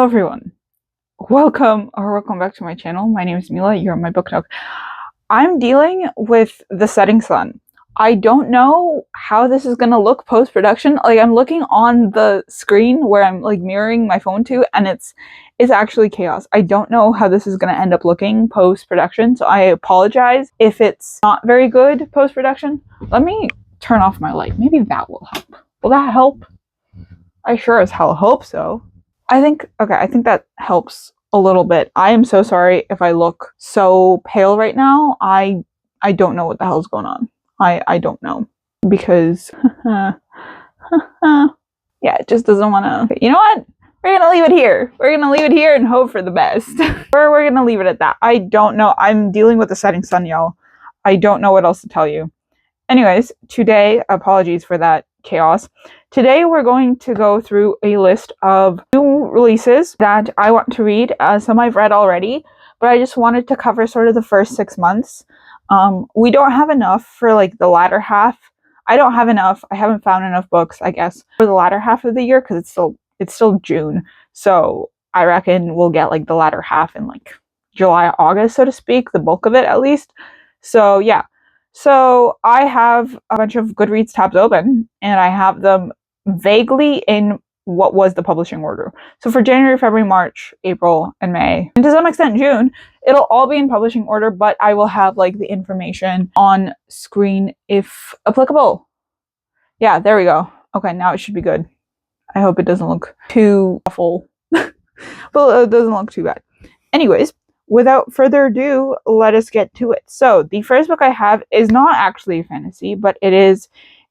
everyone, welcome back to my channel. My name is Mila, you're on my book nook. I'm dealing with The Setting Sun. I don't know how this is gonna look post-production. Like, I'm looking on the screen where I'm like mirroring my phone to, and it's actually chaos. I don't know how this is gonna end up looking post-production, so I apologize if it's not very good post-production. Let me turn off my light. Maybe that will help. Will that help? I sure as hell hope so. I think that helps a little bit. I am so sorry if I look so pale right now. I don't know what the hell's going on. I don't know. Because yeah, it just doesn't want to. You know what? We're gonna leave it here. We're gonna leave it here and hope for the best. Or we're gonna leave it at that. I don't know. I'm dealing with the setting sun, y'all. I don't know what else to tell you. Anyways, today, apologies for that chaos. Today we're going to go through a list of new releases that I want to read. Some I've read already, but I just wanted to cover sort of the first 6 months. We don't have enough for like the latter half. I don't have enough. I haven't found enough books, I guess, for the latter half of the year because it's still June. So I reckon we'll get like the latter half in like July, August, so to speak, the bulk of it at least. So yeah. So I have a bunch of Goodreads tabs open, and I have them vaguely in what was the publishing order. So for January, February, March, April, and May, and to some extent June, it'll all be in publishing order, but I will have like the information on screen if applicable. Yeah, there we go. Okay, now it should be good. I hope it doesn't look too awful. Well, it doesn't look too bad. Anyways, without further ado, let us get to it. So the first book I have is not actually a fantasy, but it is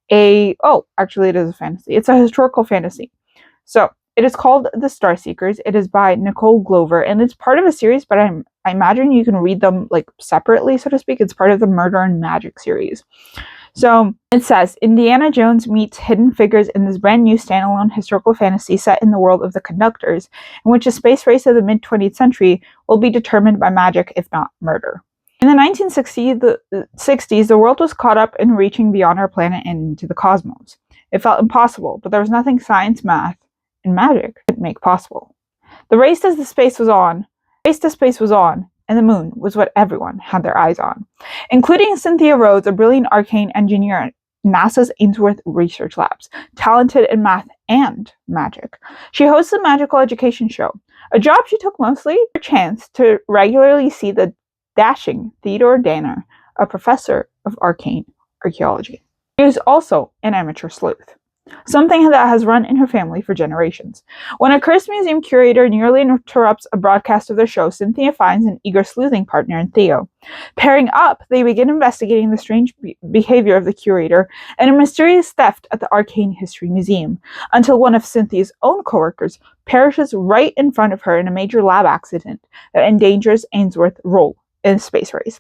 it is a fantasy. It's a historical fantasy. So it is called The Star Seekers. It is by Nicole Glover, and it's part of a series, but I imagine you can read them like separately, so to speak. It's part of the Murder and Magic series. So it says, Indiana Jones meets hidden figures in this brand new standalone historical fantasy set in the world of the Conductors, in which a space race of the mid-20th century will be determined by magic, if not murder. In the 1960s, the world was caught up in reaching beyond our planet and into the cosmos. It felt impossible, but there was nothing science, math, and magic could make possible. The race to space was on, and the moon was what everyone had their eyes on, including Cynthia Rhodes, a brilliant arcane engineer at NASA's Ainsworth Research Labs, talented in math and magic. She hosts a magical education show, a job she took mostly for a chance to regularly see the dashing Theodore Danner, a professor of arcane archaeology. She is also an amateur sleuth, something that has run in her family for generations. When a cursed museum curator nearly interrupts a broadcast of their show, Cynthia finds an eager sleuthing partner in Theo. Pairing up, they begin investigating the strange behavior of the curator and a mysterious theft at the Arcane History Museum, until one of Cynthia's own coworkers perishes right in front of her in a major lab accident that endangers Ainsworth's role in a space race.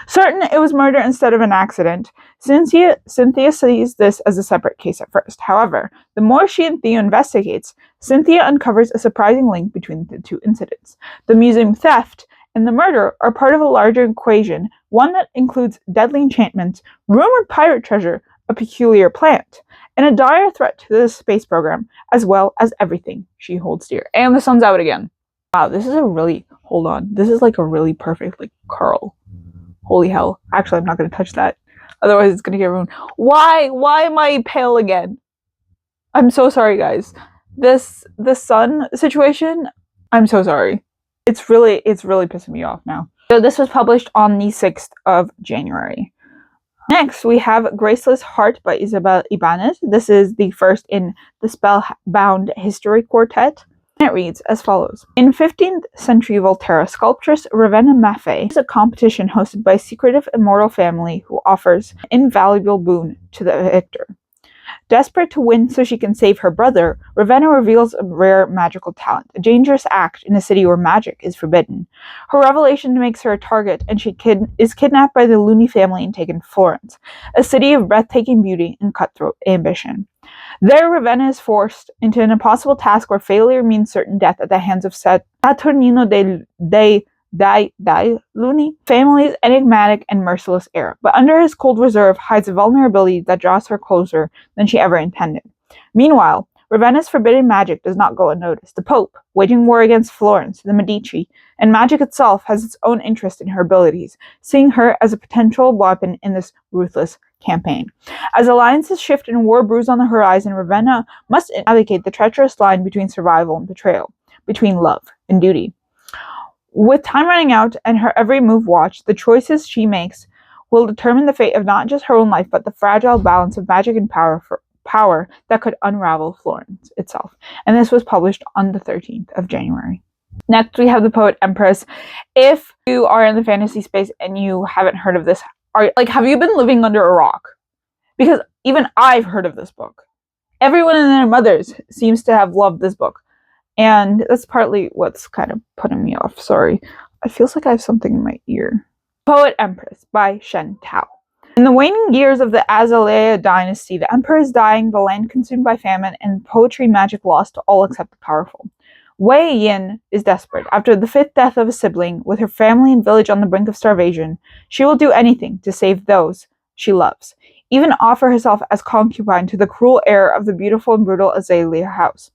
Certain it was murder instead of an accident, Cynthia sees this as a separate case at first. However, the more she and Theo investigates, Cynthia uncovers a surprising link between the two incidents. The museum theft and the murder are part of a larger equation, one that includes deadly enchantments, rumored pirate treasure, a peculiar plant, and a dire threat to the space program, as well as everything she holds dear. And the sun's out again. Wow, this is this is like a really perfect like curl. Holy hell. Actually, I'm not going to touch that. Otherwise, it's going to get ruined. Why am I pale again? I'm so sorry, guys. The sun situation, I'm so sorry. It's really pissing me off now. So this was published on the 6th of January. Next, we have Graceless Heart by Isabel Ibanez. This is the first in the Spellbound History Quartet. It reads as follows. In 15th century Volterra, sculptress Ravenna Maffei is a competition hosted by a secretive immortal family who offers an invaluable boon to the victor. Desperate to win so she can save her brother, Ravenna reveals a rare magical talent, a dangerous act in a city where magic is forbidden. Her revelation makes her a target, and she is kidnapped by the Luni family and taken to Florence, a city of breathtaking beauty and cutthroat ambition. There, Ravenna is forced into an impossible task where failure means certain death at the hands of Saturnino dei Luni, family's enigmatic and merciless heir. But under his cold reserve hides a vulnerability that draws her closer than she ever intended. Meanwhile, Ravenna's forbidden magic does not go unnoticed. The Pope, waging war against Florence, the Medici, and magic itself has its own interest in her abilities, seeing her as a potential weapon in this ruthless campaign. As alliances shift and war brews on the horizon, Ravenna must navigate the treacherous line between survival and betrayal, between love and duty. With time running out and her every move watched, the choices she makes will determine the fate of not just her own life, but the fragile balance of magic and power that could unravel Florence itself. And this was published on the 13th of January. Next, we have The Poet Empress. If you are in the fantasy space and you haven't heard of this, have you been living under a rock? Because even I've heard of this book. Everyone and their mothers seems to have loved this book. And that's partly what's kind of putting me off. Sorry. It feels like I have something in my ear. Poet Empress by Shen Tao. In the waning years of the Azalea dynasty, the emperor is dying, the land consumed by famine, and poetry magic lost to all except the powerful. Wei Yin is desperate. After the fifth death of a sibling, with her family and village on the brink of starvation, she will do anything to save those she loves, even offer herself as concubine to the cruel heir of the beautiful and brutal Azalea house.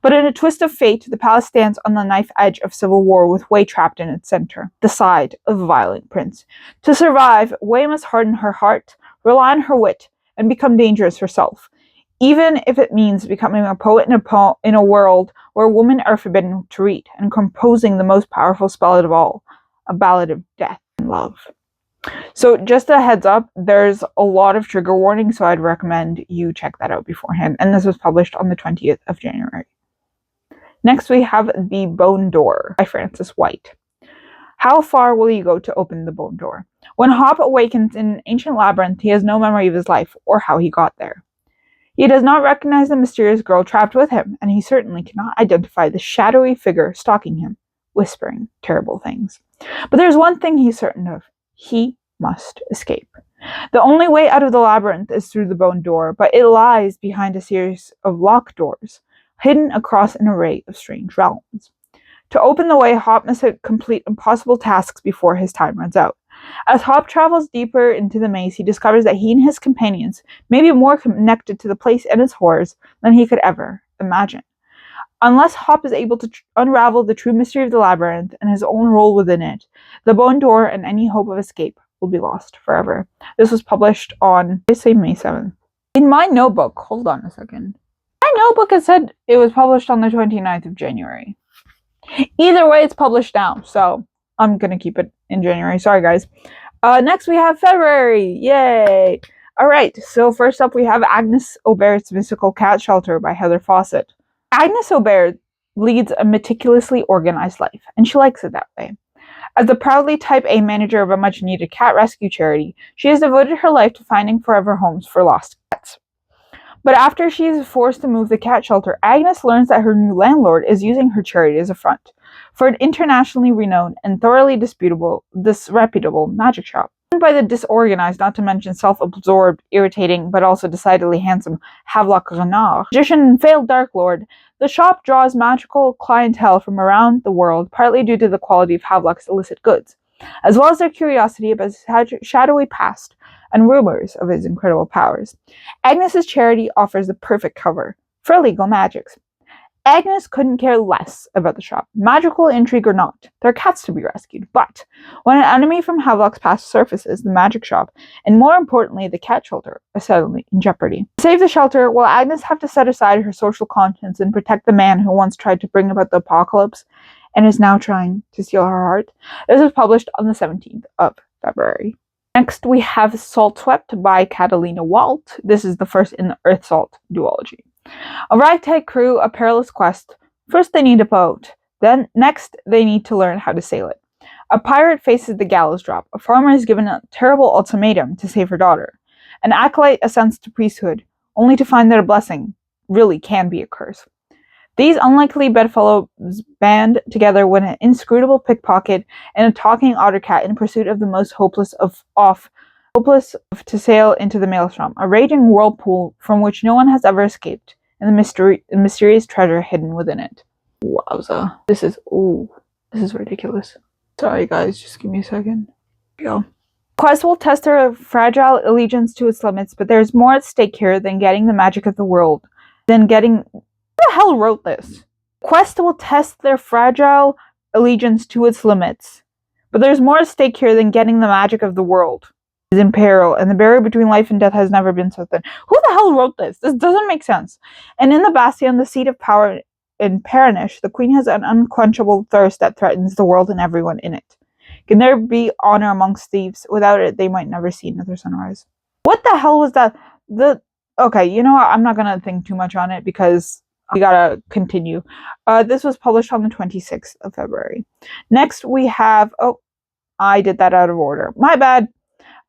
But in a twist of fate, the palace stands on the knife edge of civil war with Wei trapped in its center, the side of the violent prince. To survive, Wei must harden her heart, rely on her wit, and become dangerous herself, even if it means becoming a poet in a world where women are forbidden to read, and composing the most powerful spell of all, a ballad of death and love. So just a heads up, there's a lot of trigger warnings, so I'd recommend you check that out beforehand. And this was published on the 20th of January. Next, we have The Bone Door by Francis White. How far will you go to open the bone door? When Hop awakens in an ancient labyrinth, he has no memory of his life or how he got there. He does not recognize the mysterious girl trapped with him, and he certainly cannot identify the shadowy figure stalking him, whispering terrible things. But there's one thing he's certain of. He must escape. The only way out of the labyrinth is through the bone door, but it lies behind a series of locked doors, hidden across an array of strange realms. To open the way, Hop must complete impossible tasks before his time runs out. As Hop travels deeper into the maze, he discovers that he and his companions may be more connected to the place and its horrors than he could ever imagine. Unless Hop is able to unravel the true mystery of the labyrinth and his own role within it, the bone door and any hope of escape will be lost forever. This was published on, I say May 7th. In my notebook, hold on a second. My notebook has said it was published on the 29th of January. Either way, it's published now, so I'm gonna keep it in January. Sorry, guys. Next, we have February. Yay! Alright, so first up, we have Agnes Aubert's Mystical Cat Shelter by Heather Fawcett. Agnes Aubert leads a meticulously organized life, and she likes it that way. As the proudly Type A manager of a much-needed cat rescue charity, she has devoted her life to finding forever homes for lost cats. But after she is forced to move the cat shelter, Agnes learns that her new landlord is using her charity as a front for an internationally renowned and thoroughly disreputable magic shop. Owned by the disorganized, not to mention self-absorbed, irritating, but also decidedly handsome Havelock Renard, magician and failed Dark Lord, the shop draws magical clientele from around the world, partly due to the quality of Havelock's illicit goods, as well as their curiosity about his shadowy past and rumors of his incredible powers. Agnes's charity offers the perfect cover for illegal magics. Agnes couldn't care less about the shop, magical intrigue or not. There are cats to be rescued, but when an enemy from Havelock's past surfaces, the magic shop, and more importantly, the cat shelter, are suddenly in jeopardy. To save the shelter, will Agnes have to set aside her social conscience and protect the man who once tried to bring about the apocalypse and is now trying to steal her heart? This was published on the 17th of February. Next, we have Salt Swept by Catalina Walt. This is the first in the Earth Salt duology. A ragtag crew, a perilous quest. First they need a boat. Then next they need to learn how to sail it. A pirate faces the gallows drop. A farmer is given a terrible ultimatum to save her daughter. An acolyte ascends to priesthood, only to find that a blessing really can be a curse. These unlikely bedfellows band together when an inscrutable pickpocket and a talking ottercat in pursuit of the most hopeless to sail into the maelstrom, a raging whirlpool from which no one has ever escaped, and the mysterious treasure hidden within it. Wowza. This is ridiculous. Sorry guys, just give me a second. Here we go. Quest will test her fragile allegiance to its limits, but there's more at stake here than getting the magic of the world, than getting the hell wrote this? Quest will test their fragile allegiance to its limits. But there's more at stake here than getting the magic of the world. Is in peril, and the barrier between life and death has never been so thin. Who the hell wrote this? This doesn't make sense. And in the Bastion, the seat of power in Paranish, the queen has an unquenchable thirst that threatens the world and everyone in it. Can there be honor amongst thieves? Without it, they might never see another sunrise. What the hell was that? Okay, you know what? I'm not gonna think too much on it because we gotta continue. This was published on the 26th of February. Next we have, oh, I did that out of order. My bad.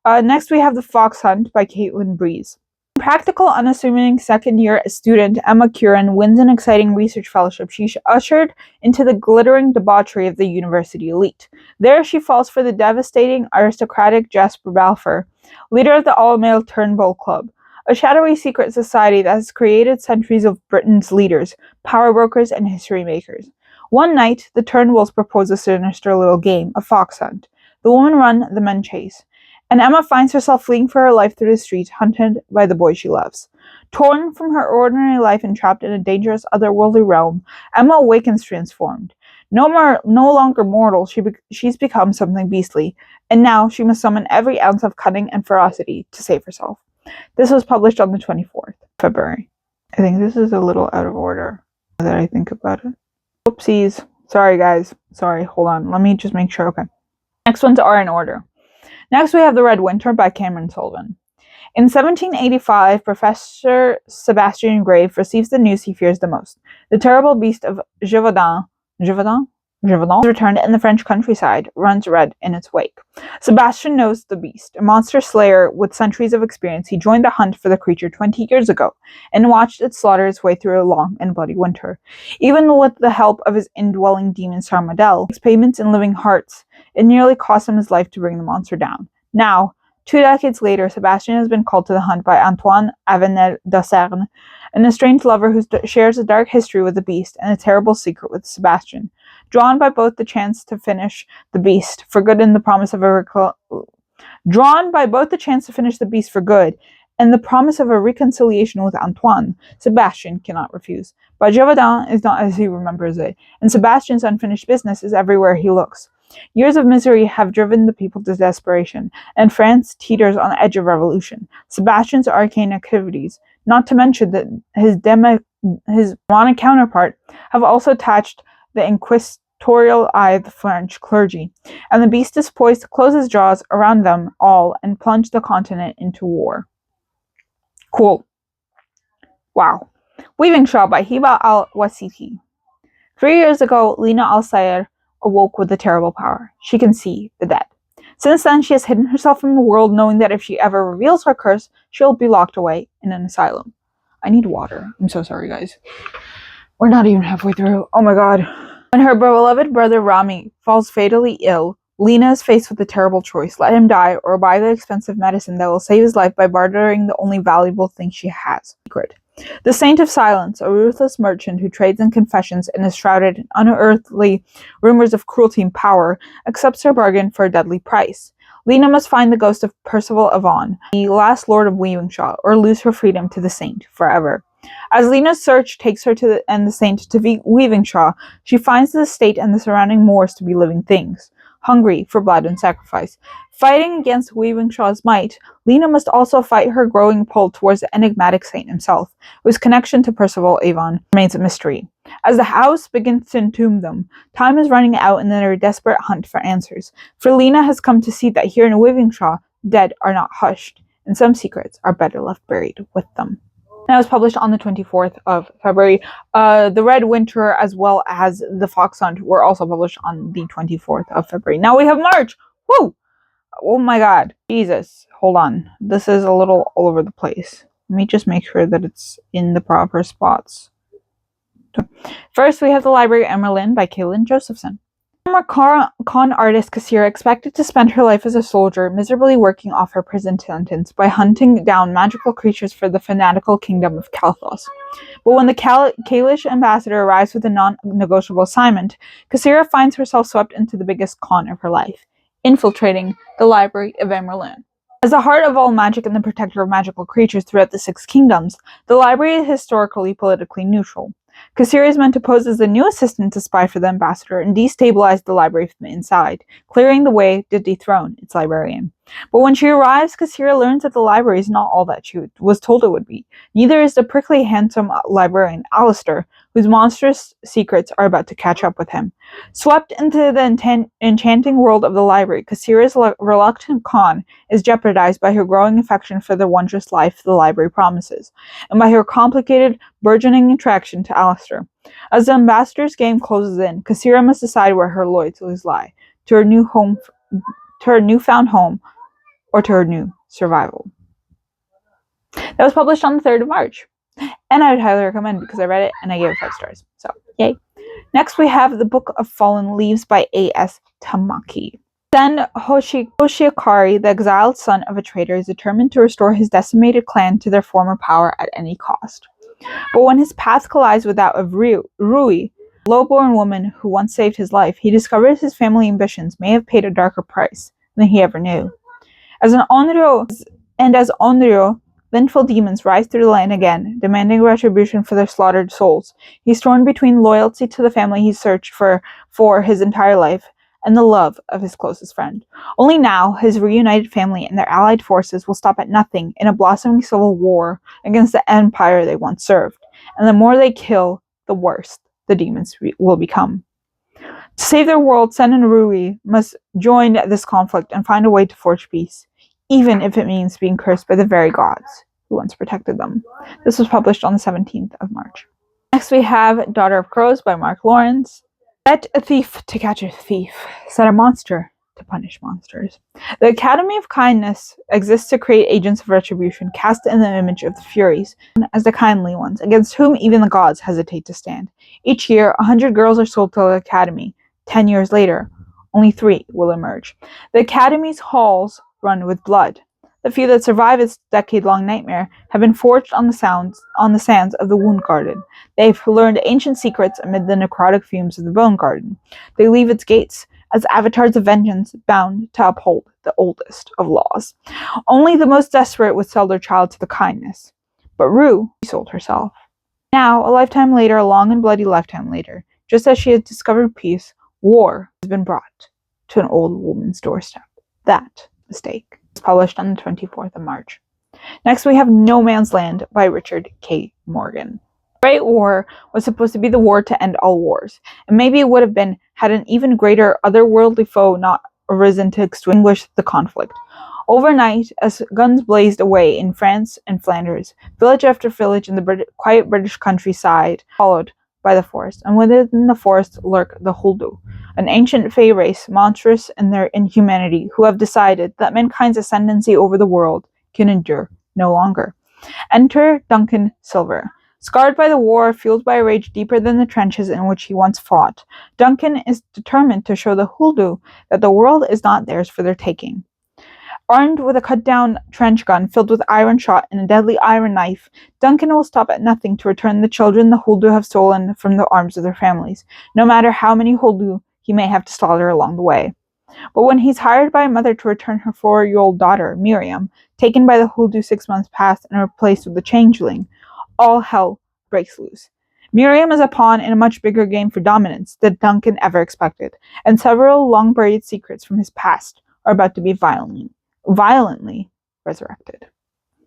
Next we have The Fox Hunt by Caitlin Breeze. Practical, unassuming second-year student Emma Curran wins an exciting research fellowship. She's ushered into the glittering debauchery of the university elite. There she falls for the devastating, aristocratic Jasper Balfour, leader of the all-male Turnbull Club, a shadowy secret society that has created centuries of Britain's leaders, power brokers, and history makers. One night, the Turnbulls propose a sinister little game, a fox hunt. The women run, the men chase. And Emma finds herself fleeing for her life through the streets, hunted by the boy she loves. Torn from her ordinary life and trapped in a dangerous otherworldly realm, Emma awakens transformed. No longer mortal, she's become something beastly, and now she must summon every ounce of cunning and ferocity to save herself. This was published on the 24th of February. I think this is a little out of order now that I think about it. Whoopsies. Sorry, guys. Sorry, hold on. Let me just make sure. Okay. Next ones are in order. Next, we have The Red Winter by Cameron Sullivan. In 1785, Professor Sebastian Grave receives the news he fears the most. The terrible beast of Gévaudan returned in the French countryside, runs red in its wake. Sebastian knows the beast, a monster slayer with centuries of experience. He joined the hunt for the creature 20 years ago and watched it slaughter its way through a long and bloody winter. Even with the help of his indwelling demon Sarmadel, his payments in living hearts, it nearly cost him his life to bring the monster down. Now, 2 decades later, Sebastian has been called to the hunt by Antoine Avenel d'Auxergne, an estranged lover who shares a dark history with the beast and a terrible secret with Sebastian. Drawn by both the chance to finish the beast for good and the promise of a reconciliation with Antoine, Sebastian cannot refuse. But Gévaudan is not as he remembers it, and Sebastian's unfinished business is everywhere he looks. Years of misery have driven the people to desperation, and France teeters on the edge of revolution. Sebastian's arcane activities, not to mention that his demonic counterpart, have also attached the inquisitorial eye of the French clergy, and the beast is poised to close his jaws around them all and plunge the continent into war. Cool. Wow. Weaving Shawl by Hiba al-Wasiti. 3 years ago, Lina al-Sayr awoke with a terrible power. She can see the dead. Since then, she has hidden herself from the world, knowing that if she ever reveals her curse, she'll be locked away in an asylum. I need water. I'm so sorry, guys. We're not even halfway through. Oh my god. When her beloved brother Rami falls fatally ill, Lina is faced with a terrible choice. Let him die or buy the expensive medicine that will save his life by bartering the only valuable thing she has. Secret. The Saint of Silence, a ruthless merchant who trades in confessions and is shrouded in unearthly rumors of cruelty and power, accepts her bargain for a deadly price. Lina must find the ghost of Percival Avon, the last lord of Weavingshaw, or lose her freedom to the Saint forever. As Lina's search takes her to the Saint to Weavingshaw, she finds the estate and the surrounding moors to be living things, hungry for blood and sacrifice. Fighting against Weavingshaw's might, Lina must also fight her growing pull towards the enigmatic saint himself, whose connection to Percival Avon remains a mystery. As the house begins to entomb them, time is running out in their desperate hunt for answers. For Lina has come to see that here in Weavingshaw, dead are not hushed, and some secrets are better left buried with them. And it was published on the 24th of February. The Red Winter as well as The Fox Hunt were also published on the 24th of February. Now we have March! Woo! Oh my god. Jesus. Hold on. This is a little all over the place. Let me just make sure that it's in the proper spots. First, we have The Library of Emerlyn by Kaylin Josephson. Former con artist Kassira expected to spend her life as a soldier, miserably working off her prison sentence by hunting down magical creatures for the fanatical kingdom of Kalthos. But when the Kalish ambassador arrives with a non-negotiable assignment, Kassira finds herself swept into the biggest con of her life, infiltrating the Library of Emerlyn. As the heart of all magic and the protector of magical creatures throughout the Six Kingdoms, the library is historically politically neutral. Kassira is meant to pose as the new assistant to spy for the ambassador and destabilize the library from the inside, clearing the way to dethrone its librarian. But when she arrives, Kassira learns that the library is not all that she was told it would be. Neither is the prickly, handsome librarian, Alistair, whose monstrous secrets are about to catch up with him. Swept into the enchanting world of the library, Kassira's reluctant con is jeopardized by her growing affection for the wondrous life the library promises, and by her complicated, burgeoning attraction to Alistair. As the ambassador's game closes in, Kassira must decide where her loyalties lie, to her newfound home, or to her new survival. That was published on the 3rd of March. And I would highly recommend because I read it and I gave it 5 stars. So, yay. Next, we have The Book of Fallen Leaves by A.S. Tamaki. Then Hoshiakari, the exiled son of a traitor, is determined to restore his decimated clan to their former power at any cost. But when his path collides with that of Rui, a low-born woman who once saved his life, he discovers his family ambitions may have paid a darker price than he ever knew. As Onryo, vengeful demons rise through the land again, demanding retribution for their slaughtered souls. He's torn between loyalty to the family he's searched for his entire life and the love of his closest friend. Only now, his reunited family and their allied forces will stop at nothing in a blossoming civil war against the empire they once served. And the more they kill, the worse the demons will become. To save their world, Sen and Rui must join this conflict and find a way to forge peace, even if it means being cursed by the very gods who once protected them. This was published on the 17th of March. Next we have Daughter of Crows by Mark Lawrence. Set a thief to catch a thief. Set a monster to punish monsters. The Academy of Kindness exists to create agents of retribution cast in the image of the Furies, as the kindly ones, against whom even the gods hesitate to stand. Each year, 100 girls are sold to the Academy. 10 years later, only 3 will emerge. The Academy's halls run with blood. The few that survive its decade-long nightmare have been forged on the sands of the Wound Garden. They've learned ancient secrets amid the necrotic fumes of the Bone Garden. They leave its gates as avatars of vengeance bound to uphold the oldest of laws. Only the most desperate would sell their child to the kindness. But Rue sold herself. Now, a lifetime later, a long and bloody lifetime later, just as she had discovered peace, war has been brought to an old woman's doorstep. That mistake was published on the 24th of March. Next, we have No Man's Land by Richard K. Morgan. The Great War was supposed to be the war to end all wars, and maybe it would have been had an even greater otherworldly foe not arisen to extinguish the conflict. Overnight, as guns blazed away in France and Flanders, village after village in the quiet British countryside followed by the forest, and within the forest lurk the Huldu, an ancient fey race, monstrous in their inhumanity, who have decided that mankind's ascendancy over the world can endure no longer. Enter Duncan Silver. Scarred by the war, fueled by a rage deeper than the trenches in which he once fought, Duncan is determined to show the Huldu that the world is not theirs for their taking. Armed with a cut-down trench gun filled with iron shot and a deadly iron knife, Duncan will stop at nothing to return the children the Huldu have stolen from the arms of their families, no matter how many Huldu he may have to slaughter along the way. But when he's hired by a mother to return her 4-year-old daughter, Miriam, taken by the Huldu 6 months past and replaced with a changeling, all hell breaks loose. Miriam is a pawn in a much bigger game for dominance than Duncan ever expected, and several long-buried secrets from his past are about to be violently resurrected.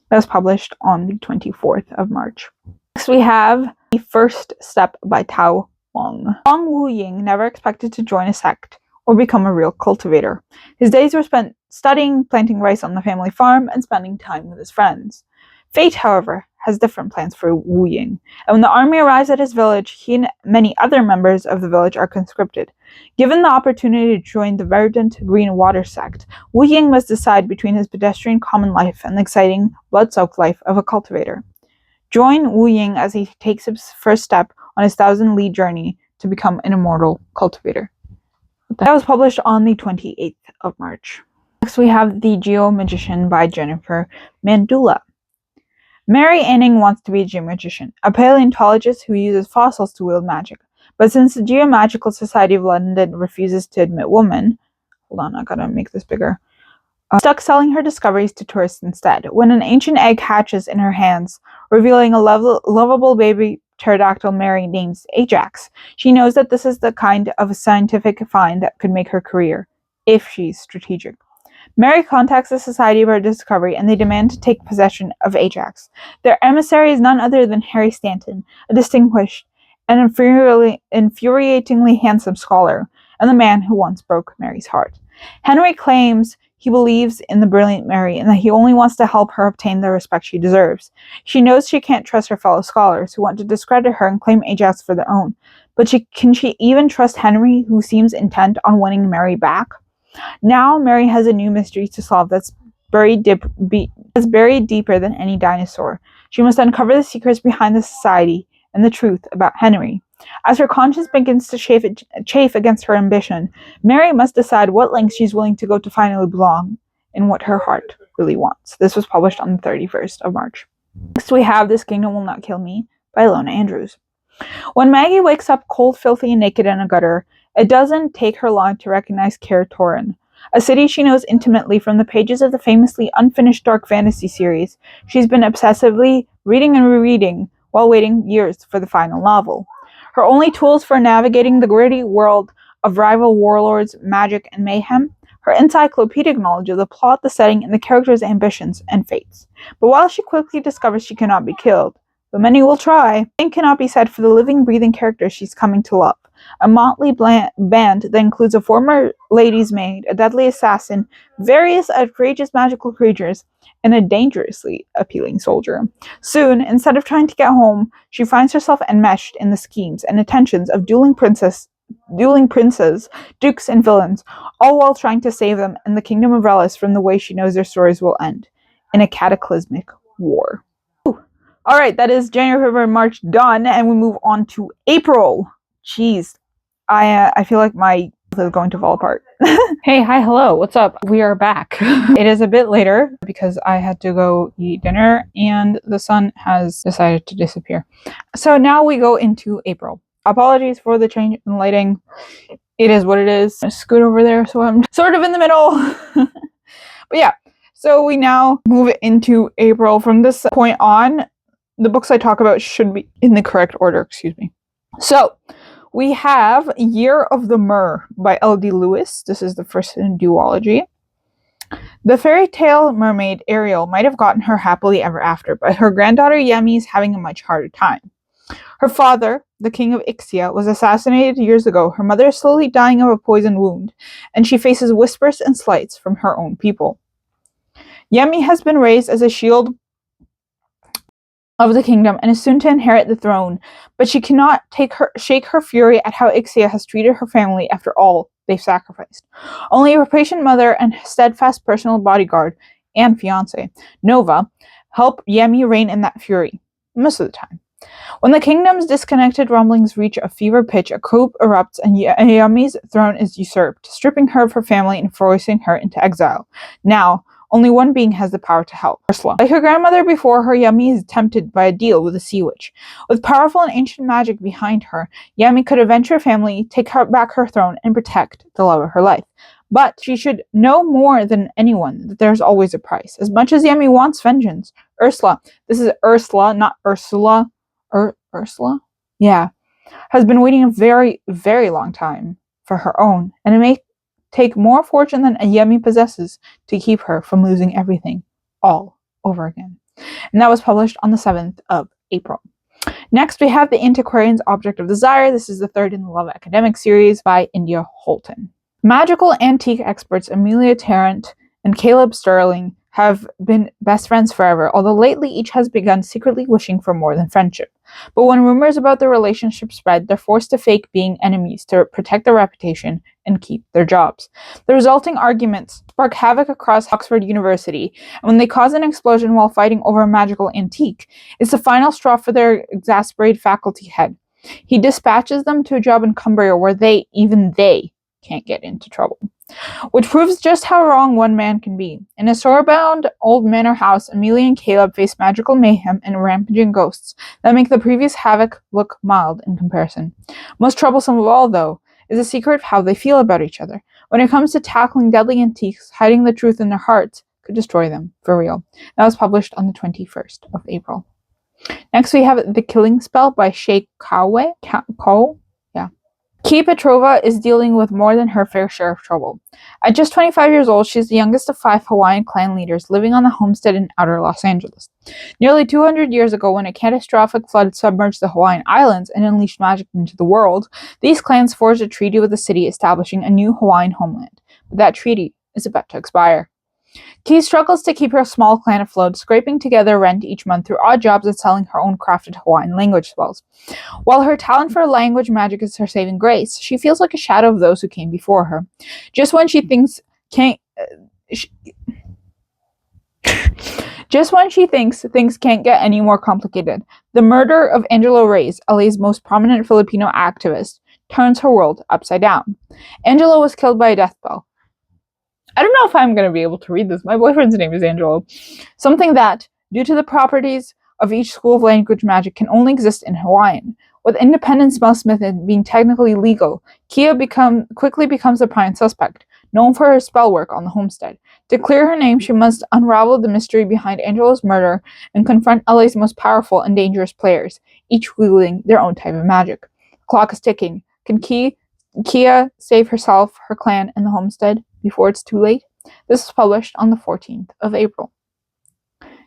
That was published on the 24th of March. Next we have The First Step by Tao Wang. Wang Wuying never expected to join a sect or become a real cultivator. His days were spent studying, planting rice on the family farm, and spending time with his friends. Fate, however, has different plans for Wu Ying, and when the army arrives at his village, he and many other members of the village are conscripted. Given the opportunity to join the verdant Green Water sect, Wu Ying must decide between his pedestrian common life and the exciting, blood-soaked life of a cultivator. Join Wu Ying as he takes his first step on his 1,000-li journey to become an immortal cultivator. That was published on the 28th of March. Next we have The Geomagician by Jennifer Mandula. Mary Anning wants to be a geomagician, a paleontologist who uses fossils to wield magic. But since the Geomagical Society of London refuses to admit women, hold on, I gotta make this bigger, stuck selling her discoveries to tourists instead. When an ancient egg hatches in her hands, revealing a lovable baby pterodactyl Mary names Ajax. She knows that this is the kind of scientific find that could make her career, if she's strategic. Mary contacts the Society of her discovery, and they demand to take possession of Ajax. Their emissary is none other than Harry Stanton, a distinguished and infuriatingly handsome scholar, and the man who once broke Mary's heart. Henry claims he believes in the brilliant Mary and that he only wants to help her obtain the respect she deserves. She knows she can't trust her fellow scholars, who want to discredit her and claim Ajax for their own. But can she even trust Henry, who seems intent on winning Mary back? Now Mary has a new mystery to solve that's buried deeper than any dinosaur. She must uncover the secrets behind the society and the truth about Henry. As her conscience begins to chafe against her ambition, Mary must decide what lengths she's willing to go to finally belong in what her heart really wants. This was published on the 31st of March. Next we have This Kingdom Will Not Kill Me by Lona Andrews. When Maggie wakes up cold, filthy, and naked in a gutter, it doesn't take her long to recognize Caer Torin, a city she knows intimately from the pages of the famously unfinished dark fantasy series she's been obsessively reading and rereading while waiting years for the final novel. Her only tools for navigating the gritty world of rival warlords, magic, and mayhem? Her encyclopedic knowledge of the plot, the setting, and the characters' ambitions and fates. But while she quickly discovers she cannot be killed, but many will try, the same cannot be said for the living, breathing characters she's coming to love. A motley band that includes a former lady's maid, a deadly assassin, various outrageous magical creatures, and a dangerously appealing soldier. Soon, instead of trying to get home, she finds herself enmeshed in the schemes and attentions of dueling princes, dukes, and villains, all while trying to save them and the kingdom of Relis from the way she knows their stories will end, in a cataclysmic war. Alright, that is January, February, March done, and we move on to April. Jeez, I feel like my is going to fall apart. Hey, hi, hello, what's up? We are back. It is a bit later because I had to go eat dinner and the sun has decided to disappear. So now we go into April. Apologies for the change in lighting. It is what it is. I scoot over there so I'm sort of in the middle. But yeah, so we now move into April. From this point on, the books I talk about should be in the correct order, excuse me. So, we have Year of the Mer by L.D. Lewis. This is the first in a duology. The fairy tale mermaid Ariel might have gotten her happily ever after, but her granddaughter Yemi is having a much harder time. Her father, the king of Ixia, was assassinated years ago. Her mother is slowly dying of a poison wound, and she faces whispers and slights from her own people. Yemi has been raised as a shield of the kingdom and is soon to inherit the throne, but she cannot shake her fury at how Ixia has treated her family after all they've sacrificed. Only her patient mother and steadfast personal bodyguard and fiancé, Nova, help Yemi rein in that fury, most of the time. When the kingdom's disconnected rumblings reach a fever pitch, a coup erupts and Yemi's throne is usurped, stripping her of her family and forcing her into exile. Now, only one being has the power to help, Ursula. Like her grandmother before her, Yemi is tempted by a deal with a sea witch. With powerful and ancient magic behind her, Yemi could avenge her family, take back her throne, and protect the love of her life. But she should know more than anyone that there's always a price. As much as Yemi wants vengeance, Ursula, this is Ursula, not Ursula, Ursula? Yeah, has been waiting a very, very long time for her own, and it may take more fortune than Yemi possesses to keep her from losing everything all over again. And that was published on the 7th of April. Next, we have The Antiquarian's Object of Desire. This is the third in the Love Academic series by India Holton. Magical antique experts Amelia Tarrant and Caleb Sterling have been best friends forever, although lately each has begun secretly wishing for more than friendship. But when rumors about their relationship spread, they're forced to fake being enemies to protect their reputation and keep their jobs. The resulting arguments spark havoc across Oxford University, and when they cause an explosion while fighting over a magical antique, it's the final straw for their exasperated faculty head. He dispatches them to a job in Cumbria where even they, can't get into trouble. Which proves just how wrong one man can be. In a storebound old manor house, Amelia and Caleb face magical mayhem and rampaging ghosts that make the previous havoc look mild in comparison. Most troublesome of all, though, is the secret of how they feel about each other. When it comes to tackling deadly antiques, hiding the truth in their hearts could destroy them, for real. That was published on the 21st of April. Next, we have The Killing Spell by Shay Kowe. Key Petrova is dealing with more than her fair share of trouble. At just 25 years old, she's the youngest of 5 Hawaiian clan leaders living on the homestead in outer Los Angeles. Nearly 200 years ago, when a catastrophic flood submerged the Hawaiian Islands and unleashed magic into the world, these clans forged a treaty with the city establishing a new Hawaiian homeland. But that treaty is about to expire. Key struggles to keep her small clan afloat, scraping together rent each month through odd jobs and selling her own crafted Hawaiian language spells. While her talent for language magic is her saving grace, she feels like a shadow of those who came before her. Just when she thinks things can't get any more complicated, the murder of Angelo Reyes, LA's most prominent Filipino activist, turns her world upside down. Angelo was killed by a death spell. I don't know if I'm going to be able to read this. My boyfriend's name is Angelo. Something that, due to the properties of each school of language magic, can only exist in Hawaiian. With independent spellsmithing being technically legal, Kia quickly becomes a prime suspect, known for her spell work on the homestead. To clear her name, she must unravel the mystery behind Angelo's murder and confront LA's most powerful and dangerous players, each wielding their own type of magic. The clock is ticking. Can Kia save herself, her clan, and the homestead before it's too late? This is published on the 14th of April.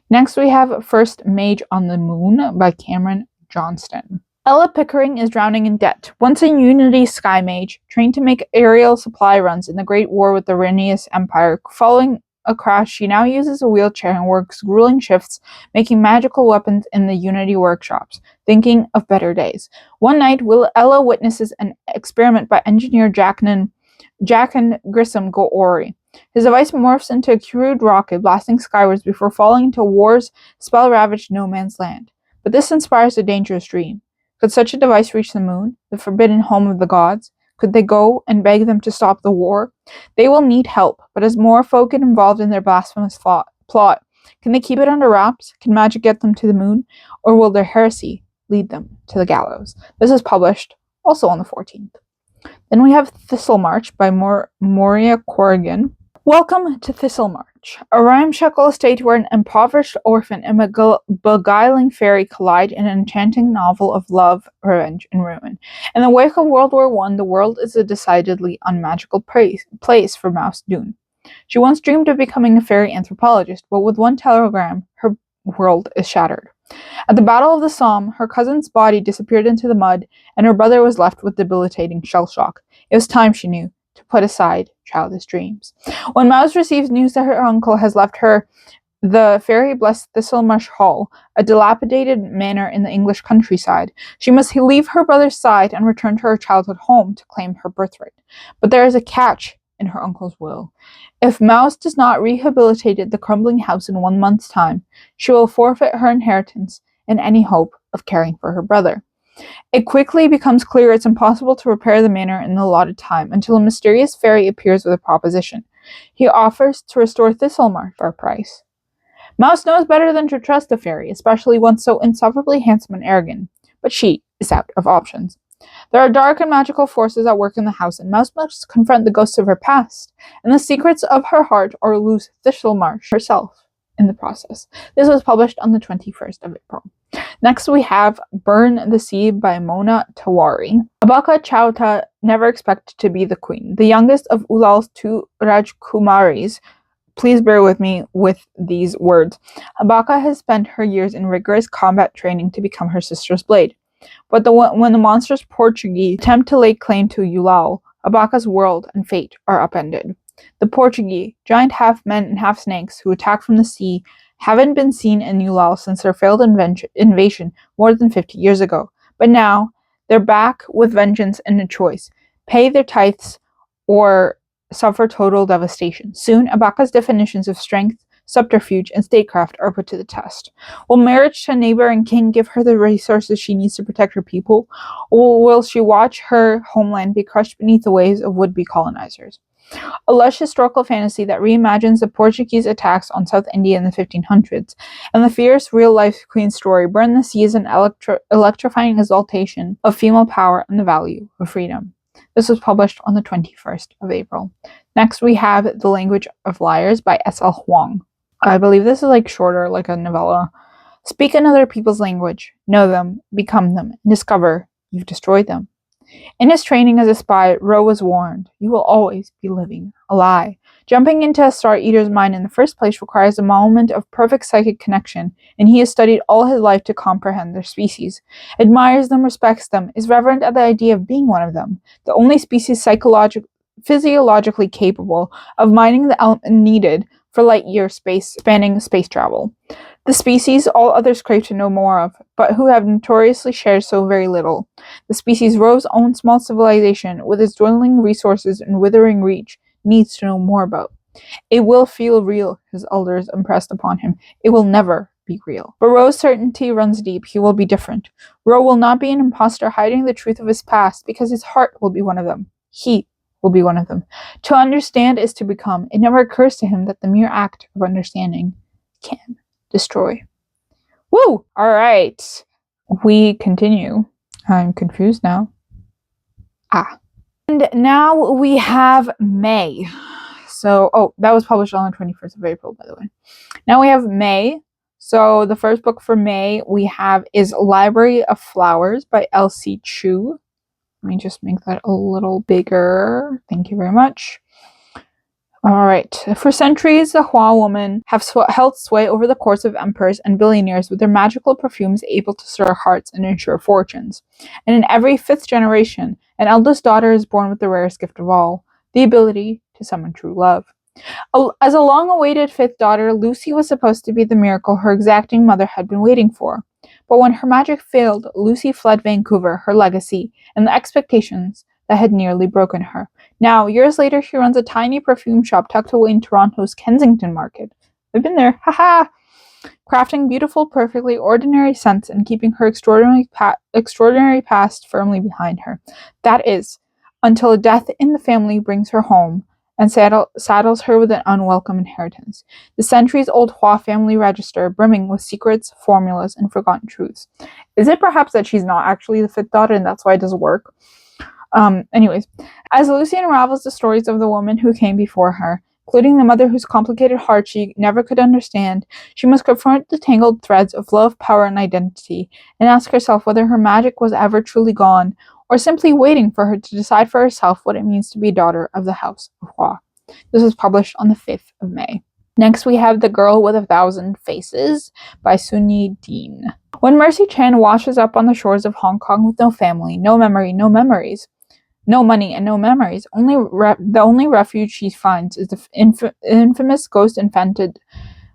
Next, we have First Mage on the Moon by Cameron Johnston. Ella Pickering is drowning in debt. Once a Unity Sky Mage, trained to make aerial supply runs in the Great War with the Renius Empire, following a crash, she now uses a wheelchair and works grueling shifts making magical weapons in the Unity workshops, thinking of better days. One night, Ella witnesses an experiment by engineer Jackin Grissom Goori. His device morphs into a crude rocket, blasting skywards before falling into war's spell-ravaged no man's land. But this inspires a dangerous dream. Could such a device reach the moon, the forbidden home of the gods? Could they go and beg them to stop the war? They will need help, but as more folk get involved in their blasphemous plot, can they keep it under wraps? Can magic get them to the moon? Or will their heresy lead them to the gallows? This is published also on the 14th. Then we have Thistle March by Moria Corrigan. Welcome to Thistle March, a ramshackle estate where an impoverished orphan and a beguiling fairy collide in an enchanting novel of love, revenge, and ruin. In the wake of World War I, the world is a decidedly unmagical place for Mouse Dune. She once dreamed of becoming a fairy anthropologist, but with one telegram, her world is shattered. At the Battle of the Somme, her cousin's body disappeared into the mud, and her brother was left with debilitating shell shock. It was time, she knew, to put aside childish dreams. When Mouse receives news that her uncle has left her the fairy-blessed Thistlemarsh Hall, a dilapidated manor in the English countryside, she must leave her brother's side and return to her childhood home to claim her birthright. But there is a catch in her uncle's will. If Mouse does not rehabilitate the crumbling house in 1 month's time, she will forfeit her inheritance and any hope of caring for her brother. It quickly becomes clear it's impossible to repair the manor in the allotted time until a mysterious fairy appears with a proposition. He offers to restore Thistlemarsh for a price. Mouse knows better than to trust the fairy, especially one so insufferably handsome and arrogant, but she is out of options. There are dark and magical forces at work in the house, and Mouse must confront the ghosts of her past and the secrets of her heart or lose Thistlemarsh herself in the process. This was published on the 21st of April. Next, we have Burn the Sea by Mona Tawari. Abaka Chauta never expected to be the queen, the youngest of Ulal's 2 Rajkumaris. Please bear with me with these words. Abaka has spent her years in rigorous combat training to become her sister's blade. But when the monstrous Portuguese attempt to lay claim to Ulal, Abaka's world and fate are upended. The Portuguese, giant half-men and half-snakes who attack from the sea, haven't been seen in Ulal since their failed invasion more than 50 years ago. But now, they're back with vengeance and a choice. Pay their tithes or suffer total devastation. Soon, Abaka's definitions of strength, subterfuge, and statecraft are put to the test. Will marriage to a neighboring king give her the resources she needs to protect her people, or will she watch her homeland be crushed beneath the waves of would-be colonizers? A lush historical fantasy that reimagines the Portuguese attacks on South India in the 1500s, and the fierce real-life queen story, Burn the Sea is an electrifying exaltation of female power and the value of freedom. This was published on the 21st of April. Next, we have The Language of Liars by S.L. Huang. I believe this is shorter, like a novella. Speak another people's language, know them, become them, and discover you've destroyed them. In his training as a spy, Ro was warned, you will always be living a lie. Jumping into a Star Eater's mind in the first place requires a moment of perfect psychic connection, and he has studied all his life to comprehend their species. Admires them, respects them, is reverent at the idea of being one of them, the only species physiologically capable of mining the element needed for light-year spanning space travel. The species all others crave to know more of, but who have notoriously shared so very little. The species Ro's own small civilization, with its dwindling resources and withering reach, needs to know more about. It will feel real, his elders impressed upon him. It will never be real. But Ro's certainty runs deep. He will be different. Ro will not be an impostor hiding the truth of his past, because his heart will be one of them. He will be one of them. To understand is to become. It never occurs to him that the mere act of understanding can destroy. Woo! Alright. We continue. I'm confused now. And now we have May. So, that was published on the 21st of April, by the way. Now we have May. So the first book for May we have is Library of Flowers by Elsie Chu. Let me just make that a little bigger. Thank you very much. Alright. For centuries, the Hua women have held sway over the courts of emperors and billionaires with their magical perfumes able to stir hearts and ensure fortunes. And in every 5th generation, an eldest daughter is born with the rarest gift of all, the ability to summon true love. As a long-awaited 5th daughter, Lucy was supposed to be the miracle her exacting mother had been waiting for. But when her magic failed, Lucy fled Vancouver, her legacy, and the expectations that had nearly broken her. Now, years later, she runs a tiny perfume shop tucked away in Toronto's Kensington Market. I've been there, haha! Crafting beautiful, perfectly ordinary scents and keeping her extraordinary past firmly behind her. That is, until a death in the family brings her home and saddles her with an unwelcome inheritance. The centuries-old Hua family register brimming with secrets, formulas, and forgotten truths. Is it perhaps that she's not actually the 5th daughter and that's why it doesn't work? Anyways, as Lucy unravels the stories of the woman who came before her, including the mother whose complicated heart she never could understand, she must confront the tangled threads of love, power, and identity, and ask herself whether her magic was ever truly gone, or simply waiting for her to decide for herself what it means to be a daughter of the House of Hua. This was published on the 5th of May. Next, we have The Girl with 1,000 Faces by Sunyi Dean. When Mercy Chan washes up on the shores of Hong Kong with no family, no memory, no memories, no money, and no memories, the only refuge she finds is the infamous ghost-infested...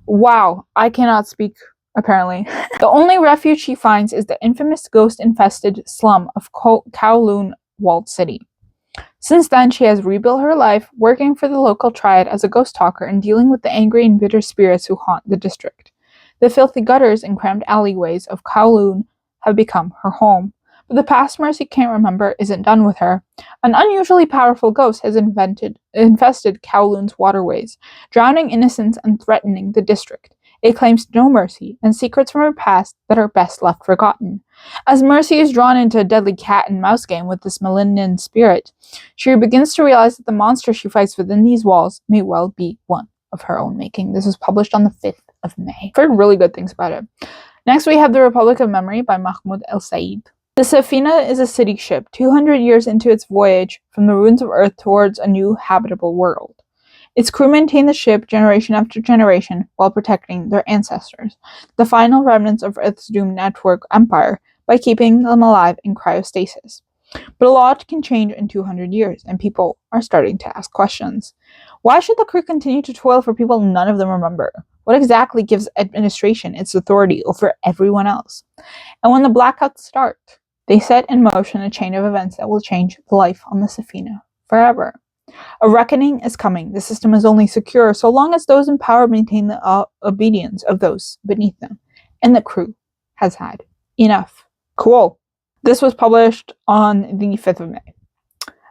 Wow, I cannot speak, apparently. The only refuge she finds is the infamous ghost-infested slum of Kowloon Walled City. Since then, she has rebuilt her life, working for the local triad as a ghost talker and dealing with the angry and bitter spirits who haunt the district. The filthy gutters and cramped alleyways of Kowloon have become her home. But the past Mercy can't remember isn't done with her. An unusually powerful ghost has infested Kowloon's waterways, drowning innocents and threatening the district. It claims no mercy and secrets from her past that are best left forgotten. As Mercy is drawn into a deadly cat and mouse game with this malignant spirit, she begins to realize that the monster she fights within these walls may well be one of her own making. This was published on the 5th of May. I've heard really good things about it. Next, we have The Republic of Memory by Mahmoud El Said. The Safina is a city ship, 200 years into its voyage from the ruins of Earth towards a new habitable world. Its crew maintain the ship generation after generation while protecting their ancestors, the final remnants of Earth's doomed network empire, by keeping them alive in cryostasis. But a lot can change in 200 years, and people are starting to ask questions. Why should the crew continue to toil for people none of them remember? What exactly gives administration its authority over everyone else? And when the blackouts start, they set in motion a chain of events that will change life on the Safina forever. A reckoning is coming. The system is only secure so long as those in power maintain the obedience of those beneath them. And the crew has had enough. Cool. This was published on the 5th of May.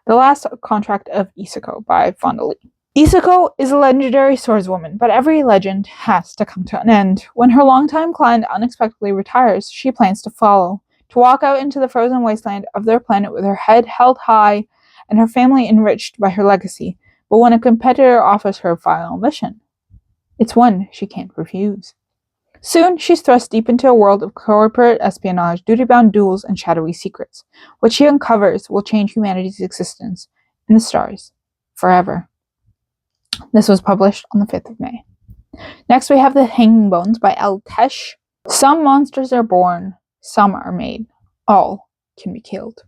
The Last Contract of Isako by Fonda Lee. Isako is a legendary swordswoman, but every legend has to come to an end. When her longtime client unexpectedly retires, she plans to follow, to walk out into the frozen wasteland of their planet with her head held high and her family enriched by her legacy. But when a competitor offers her a final mission, it's one she can't refuse. Soon, she's thrust deep into a world of corporate espionage, duty-bound duels, and shadowy secrets. What she uncovers will change humanity's existence in the stars forever. This was published on the 5th of May. Next, we have The Hanging Bones by L. Tesh. Some monsters are born, some are made. All can be killed.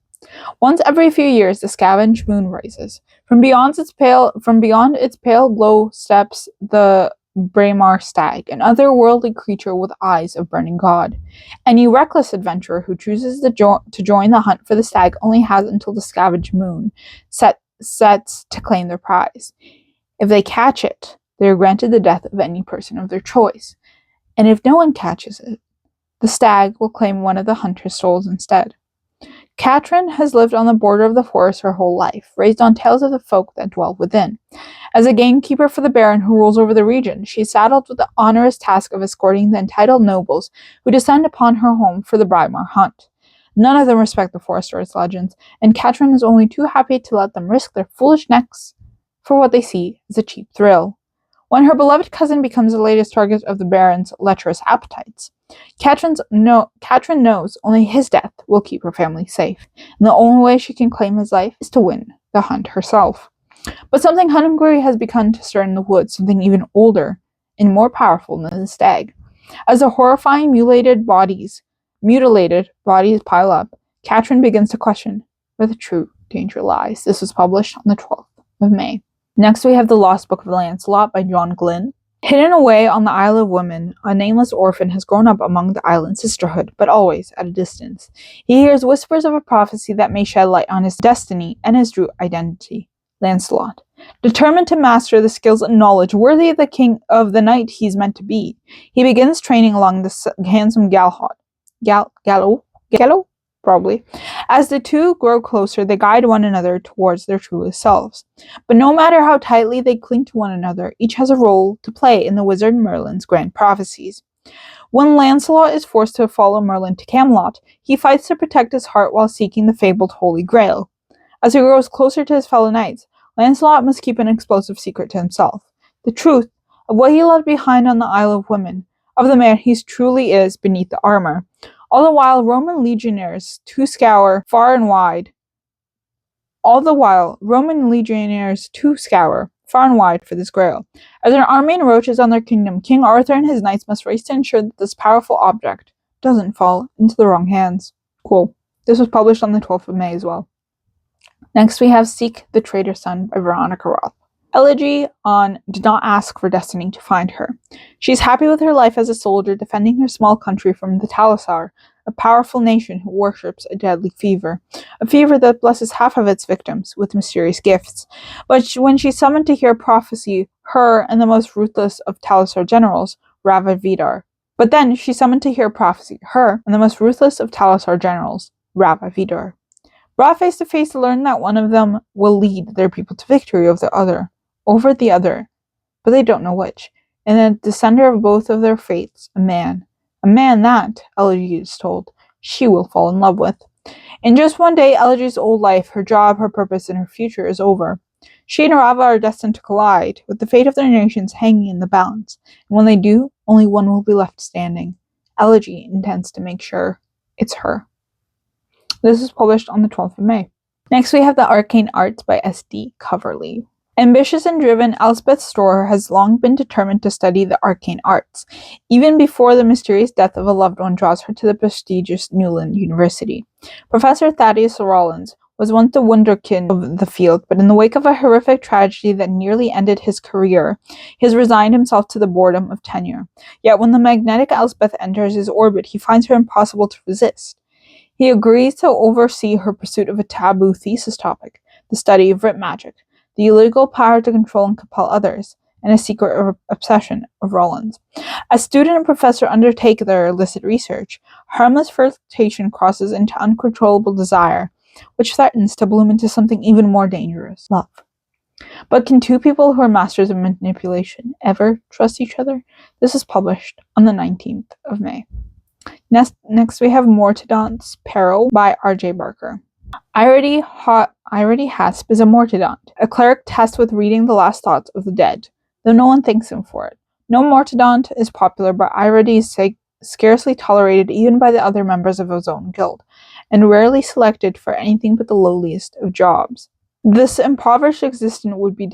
Once every few years, the scavenged moon rises. From beyond its pale glow steps the Braemar stag, an otherworldly creature with eyes of burning god. Any reckless adventurer who chooses to join the hunt for the stag only has until the scavenged moon sets to claim their prize. If they catch it, they are granted the death of any person of their choice. And if no one catches it, the stag will claim one of the hunter's souls instead. Katrin has lived on the border of the forest her whole life, raised on tales of the folk that dwell within. As a gamekeeper for the baron who rules over the region, she is saddled with the onerous task of escorting the entitled nobles who descend upon her home for the Braemar hunt. None of them respect the forest or its legends, and Katrin is only too happy to let them risk their foolish necks for what they see as a cheap thrill. When her beloved cousin becomes the latest target of the baron's lecherous appetites, Katrin knows only his death will keep her family safe, and the only way she can claim his life is to win the hunt herself. But something hungry has begun to stir in the woods, something even older and more powerful than the stag. As the horrifying mutilated bodies pile up, Katrin begins to question where the true danger lies. This was published on the 12th of May. Next, we have The Lost Book of Lancelot by John Glynn. Hidden away on the Isle of Women, a nameless orphan has grown up among the island sisterhood, but always at a distance. He hears whispers of a prophecy that may shed light on his destiny and his true identity, Lancelot. Determined to master the skills and knowledge worthy of the king of the knight he's meant to be, he begins training along the handsome Gallo? Probably. As the two grow closer, they guide one another towards their truest selves. But no matter how tightly they cling to one another, each has a role to play in the wizard Merlin's grand prophecies. When Lancelot is forced to follow Merlin to Camelot, he fights to protect his heart while seeking the fabled Holy Grail. As he grows closer to his fellow knights, Lancelot must keep an explosive secret to himself. The truth of what he left behind on the Isle of Women, of the man he truly is beneath the armor. All the while, Roman legionnaires scour far and wide for this grail. As an army encroaches on their kingdom, King Arthur and his knights must race to ensure that this powerful object doesn't fall into the wrong hands. Cool. This was published on the 12th of May as well. Next, we have Seek the Traitor's Son by Veronica Roth. Elegy on Did Not Ask for Destiny to Find Her. She's happy with her life as a soldier defending her small country from the Talisar, a powerful nation who worships a deadly fever, a fever that blesses half of its victims with mysterious gifts. But when she's summoned to hear prophecy, her and the most ruthless of Talisar generals, Rava Vidar. Brought face to face to learn that one of them will lead their people to victory over the other, but they don't know which. And the descender of both of their fates, a man that, Elegy is told, she will fall in love with. In just one day, Elegy's old life, her job, her purpose, and her future is over. She and Rava are destined to collide, with the fate of their nations hanging in the balance. And when they do, only one will be left standing. Elegy intends to make sure it's her. This is published on the 12th of May. Next, we have The Arcane Arts by S.D. Coverley. Ambitious and driven, Elspeth Storer has long been determined to study the arcane arts, even before the mysterious death of a loved one draws her to the prestigious Newland University. Professor Thaddeus Rollins was once the wunderkind of the field, but in the wake of a horrific tragedy that nearly ended his career, he has resigned himself to the boredom of tenure. Yet when the magnetic Elspeth enters his orbit, he finds her impossible to resist. He agrees to oversee her pursuit of a taboo thesis topic, the study of rip magic, the illegal power to control and compel others, and a secret obsession of Rollins. As student and professor undertake their illicit research, harmless flirtation crosses into uncontrollable desire, which threatens to bloom into something even more dangerous, love. But can two people who are masters of manipulation ever trust each other? This is published on the 19th of May. Next we have Mortadant's Peril by R.J. Barker. Iredy Hasp is a Mortadant, a cleric tasked with reading the last thoughts of the dead, though no one thanks him for it. No Mortadont is popular, but Irides scarcely tolerated even by the other members of his own guild, and rarely selected for anything but the lowliest of jobs. This impoverished existence would be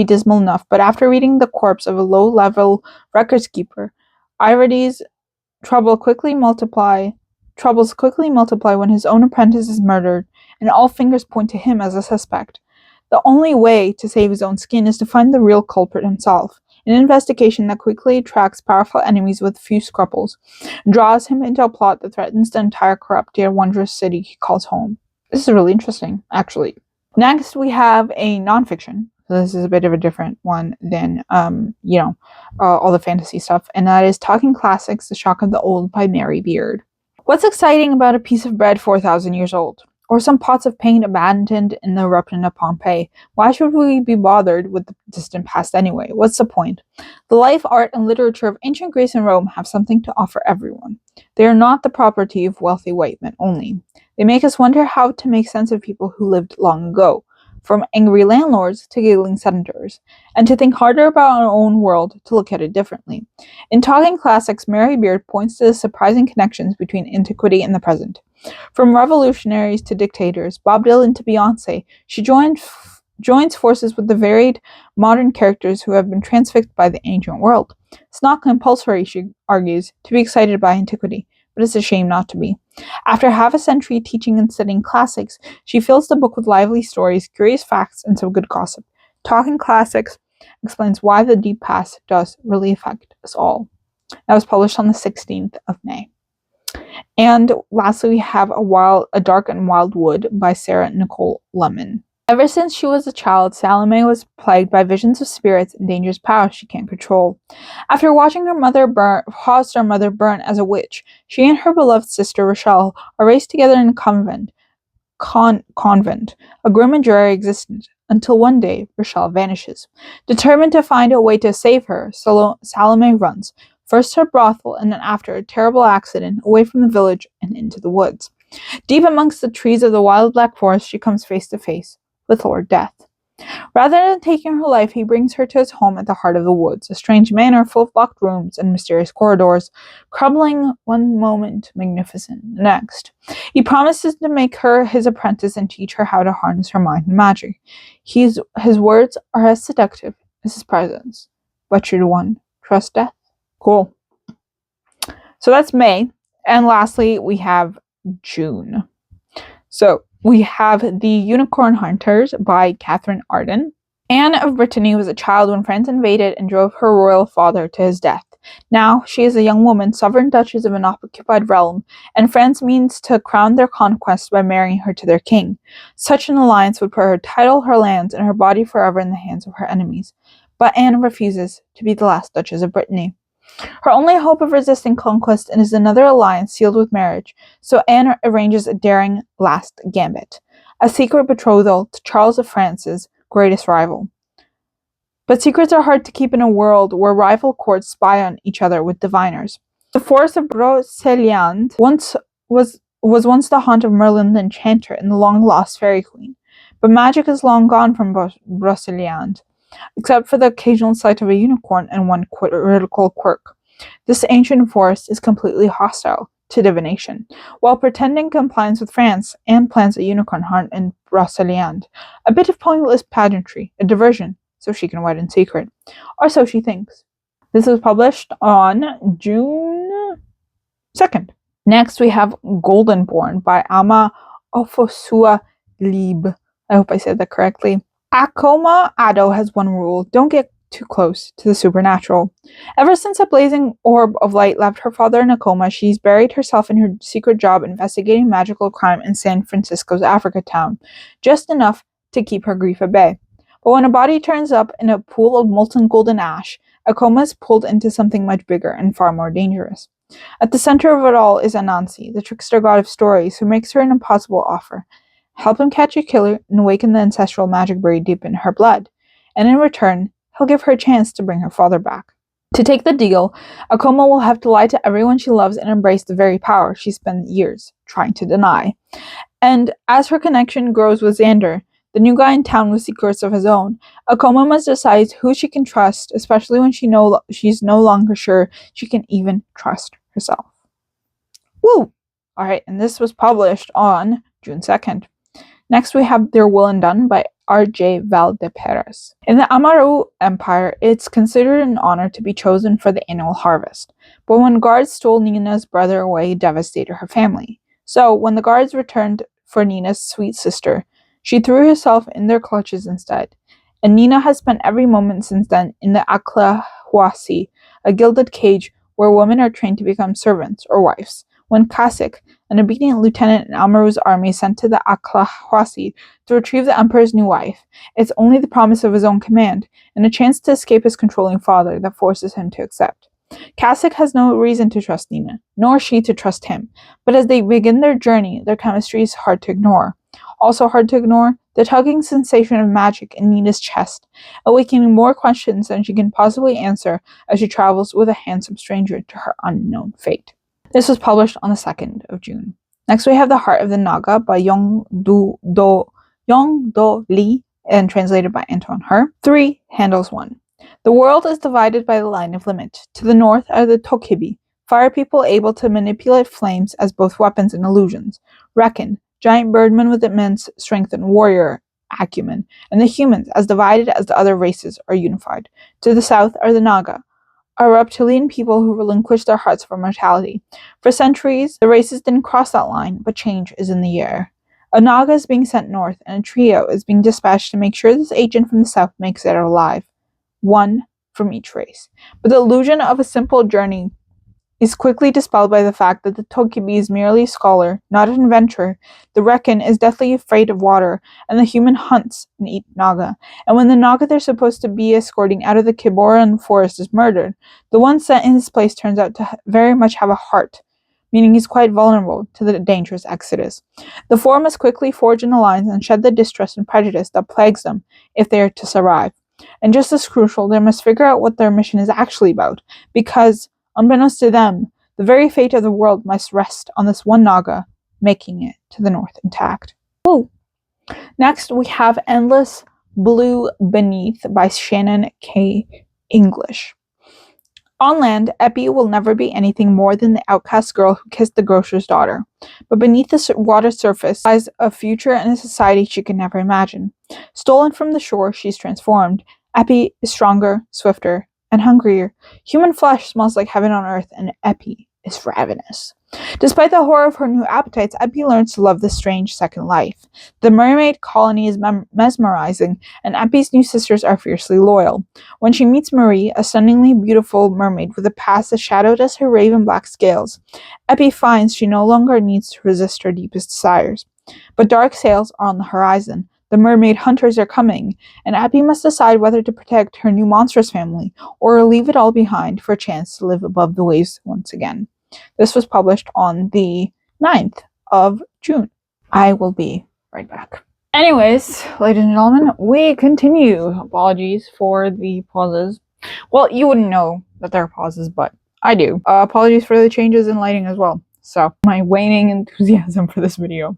dismal enough, but after reading the corpse of a low-level records keeper, Irides' troubles quickly multiply when his own apprentice is murdered, and all fingers point to him as a suspect. The only way to save his own skin is to find the real culprit himself. An investigation that quickly attracts powerful enemies with few scruples, and draws him into a plot that threatens the entire corrupt yet wondrous city he calls home. This is really interesting, actually. Next, we have a nonfiction. So this is a bit of a different one than, all the fantasy stuff, and that is Talking Classics: The Shock of the Old by Mary Beard. What's exciting about a piece of bread 4,000 years old? Or some pots of paint abandoned in the eruption of Pompeii? Why should we be bothered with the distant past anyway? What's the point? The life, art, and literature of ancient Greece and Rome have something to offer everyone. They are not the property of wealthy white men only. They make us wonder how to make sense of people who lived long ago, from angry landlords to giggling senators, and to think harder about our own world to look at it differently. In Talking Classics, Mary Beard points to the surprising connections between antiquity and the present. From revolutionaries to dictators, Bob Dylan to Beyoncé, she joins forces with the varied modern characters who have been transfixed by the ancient world. It's not compulsory, she argues, to be excited by antiquity, but it's a shame not to be. After half a century teaching and studying classics, she fills the book with lively stories, curious facts, and some good gossip. Talking Classics explains why the deep past does really affect us all. That was published on the 16th of May. And lastly, we have A Dark and Wild Wood by Sarah Nicole Lemon. Ever since she was a child, Salome was plagued by visions of spirits and dangerous powers she can't control. After watching her mother burn as a witch, she and her beloved sister Rochelle are raised together in a convent, a grim and dreary existence, until one day Rochelle vanishes. Determined to find a way to save her, Salome runs, first to a brothel and then after a terrible accident, away from the village and into the woods. Deep amongst the trees of the wild black forest, she comes face to face with Lord Death. Rather than taking her life, he brings her to his home at the heart of the woods, a strange manor full of locked rooms and mysterious corridors, crumbling one moment, magnificent the next. He promises to make her his apprentice and teach her how to harness her mind and magic. His words are as seductive as his presence. But should one trust death? Cool. So that's May. And lastly, we have June. So we have The Unicorn Hunters by Catherine Arden. Anne of Brittany was a child when France invaded and drove her royal father to his death. Now she is a young woman, sovereign duchess of an occupied realm, and France means to crown their conquest by marrying her to their king. Such an alliance would put her title, her lands, and her body forever in the hands of her enemies. But Anne refuses to be the last Duchess of Brittany. Her only hope of resisting conquest is another alliance sealed with marriage, so Anne arranges a daring last gambit, a secret betrothal to Charles of France's greatest rival. But secrets are hard to keep in a world where rival courts spy on each other with diviners. The forest of Brocéliande was once the haunt of Merlin the Enchanter and the long-lost Fairy Queen, but magic is long gone from Brocéliande, except for the occasional sight of a unicorn and one critical quirk. This ancient forest is completely hostile to divination. While pretending compliance with France, Anne plans a unicorn hunt in Brocéliande, a bit of pointless pageantry, a diversion, so she can wed in secret. Or so she thinks. This was published on June 2nd. Next, we have Goldenborn by Ama Ofosua Lieb. I hope I said that correctly. Akoma Ado has one rule: don't get too close to the supernatural. Ever since a blazing orb of light left her father in a coma, she's buried herself in her secret job investigating magical crime in San Francisco's Africa town, just enough to keep her grief at bay. But when a body turns up in a pool of molten golden ash, Akoma is pulled into something much bigger and far more dangerous. At the center of it all is Anansi, the trickster god of stories, who makes her an impossible offer: help him catch a killer and awaken the ancestral magic buried deep in her blood, and in return, he'll give her a chance to bring her father back. To take the deal, Akoma will have to lie to everyone she loves and embrace the very power she spent years trying to deny. And as her connection grows with Xander, The new guy in town with secrets of his own. Akoma must decide who she can trust, especially when she's no longer sure she can even trust herself. Woo! Alright, and this was published on June 2nd. Next, we have Their Will and Done by R.J. Valdeperas. In the Amaru Empire, it's considered an honor to be chosen for the annual harvest. But when guards stole Nina's brother away, it devastated her family. So, when the guards returned for Nina's sweet sister, she threw herself in their clutches instead. And Nina has spent every moment since then in the Aklahuasi, a gilded cage where women are trained to become servants or wives. When Kasik, an obedient lieutenant in Amaru's army sent to the Aklahuasi to retrieve the emperor's new wife, it's only the promise of his own command and a chance to escape his controlling father that forces him to accept. Kasik has no reason to trust Nina, nor she to trust him, but as they begin their journey, their chemistry is hard to ignore. Also hard to ignore, the tugging sensation of magic in Nina's chest, awakening more questions than she can possibly answer as she travels with a handsome stranger to her unknown fate. This was published on the 2nd of June. Next, we have The Heart of the Naga by Yong-Do Lee and translated by Anton Her. 3 handles 1. The world is divided by the line of limit. To the north are the Tokibi, fire people able to manipulate flames as both weapons and illusions. Reckon, giant birdmen with immense strength and warrior acumen. And the humans, as divided as the other races, are unified. To the south are the Naga, are reptilian people who relinquish their hearts for mortality. For centuries, the races didn't cross that line, but change is in the air. A Naga is being sent north, and a trio is being dispatched to make sure this agent from the south makes it alive. 1 from each race. But the illusion of a simple journey is quickly dispelled by the fact that the Tokibi is merely a scholar, not an adventurer. The Reckon is deathly afraid of water, and the human hunts and eats Naga. And when the Naga they're supposed to be escorting out of the Kiboran forest is murdered, the one sent in his place turns out to very much have a heart, meaning he's quite vulnerable to the dangerous exodus. The four must quickly forge an alliance and shed the distrust and prejudice that plagues them if they are to survive. And just as crucial, they must figure out what their mission is actually about, because unbeknownst to them, the very fate of the world must rest on this one Naga, making it to the north intact. Woo! Next, we have Endless Blue Beneath by Shannon K. English. On land, Epi will never be anything more than the outcast girl who kissed the grocer's daughter. But beneath the water surface lies a future and a society she could never imagine. Stolen from the shore, she's transformed. Epi is stronger, swifter, and hungrier. Human flesh smells like heaven on earth, and Epi is ravenous. Despite the horror of her new appetites, Epi learns to love this strange second life. The mermaid colony is mesmerizing, and Epi's new sisters are fiercely loyal. When she meets Marie, a stunningly beautiful mermaid with a past as shadowed as her raven black scales, Epi finds she no longer needs to resist her deepest desires. But dark sails are on the horizon. The mermaid hunters are coming, and Epi must decide whether to protect her new monstrous family or leave it all behind for a chance to live above the waves once again. This was published on the 9th of June. I will be right back. Anyways, ladies and gentlemen, we continue. Apologies for the pauses. Well, you wouldn't know that there are pauses, but I do. Apologies for the changes in lighting as well. So, my waning enthusiasm for this video.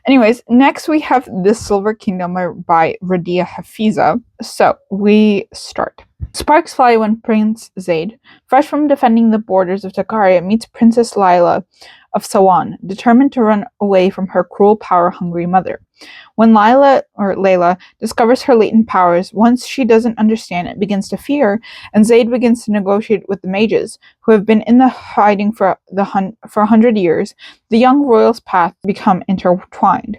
Anyways, next we have The Silver Kingdom by Radia Hafiza. So, we start. Sparks fly when Prince Zaid, fresh from defending the borders of Takaria, meets Princess Lila of Sawan, determined to run away from her cruel, power-hungry mother. When Layla discovers her latent powers, once she doesn't understand, it begins to fear, and Zaid begins to negotiate with the mages, who have been in the hiding for 100 years. The young royal's paths become intertwined.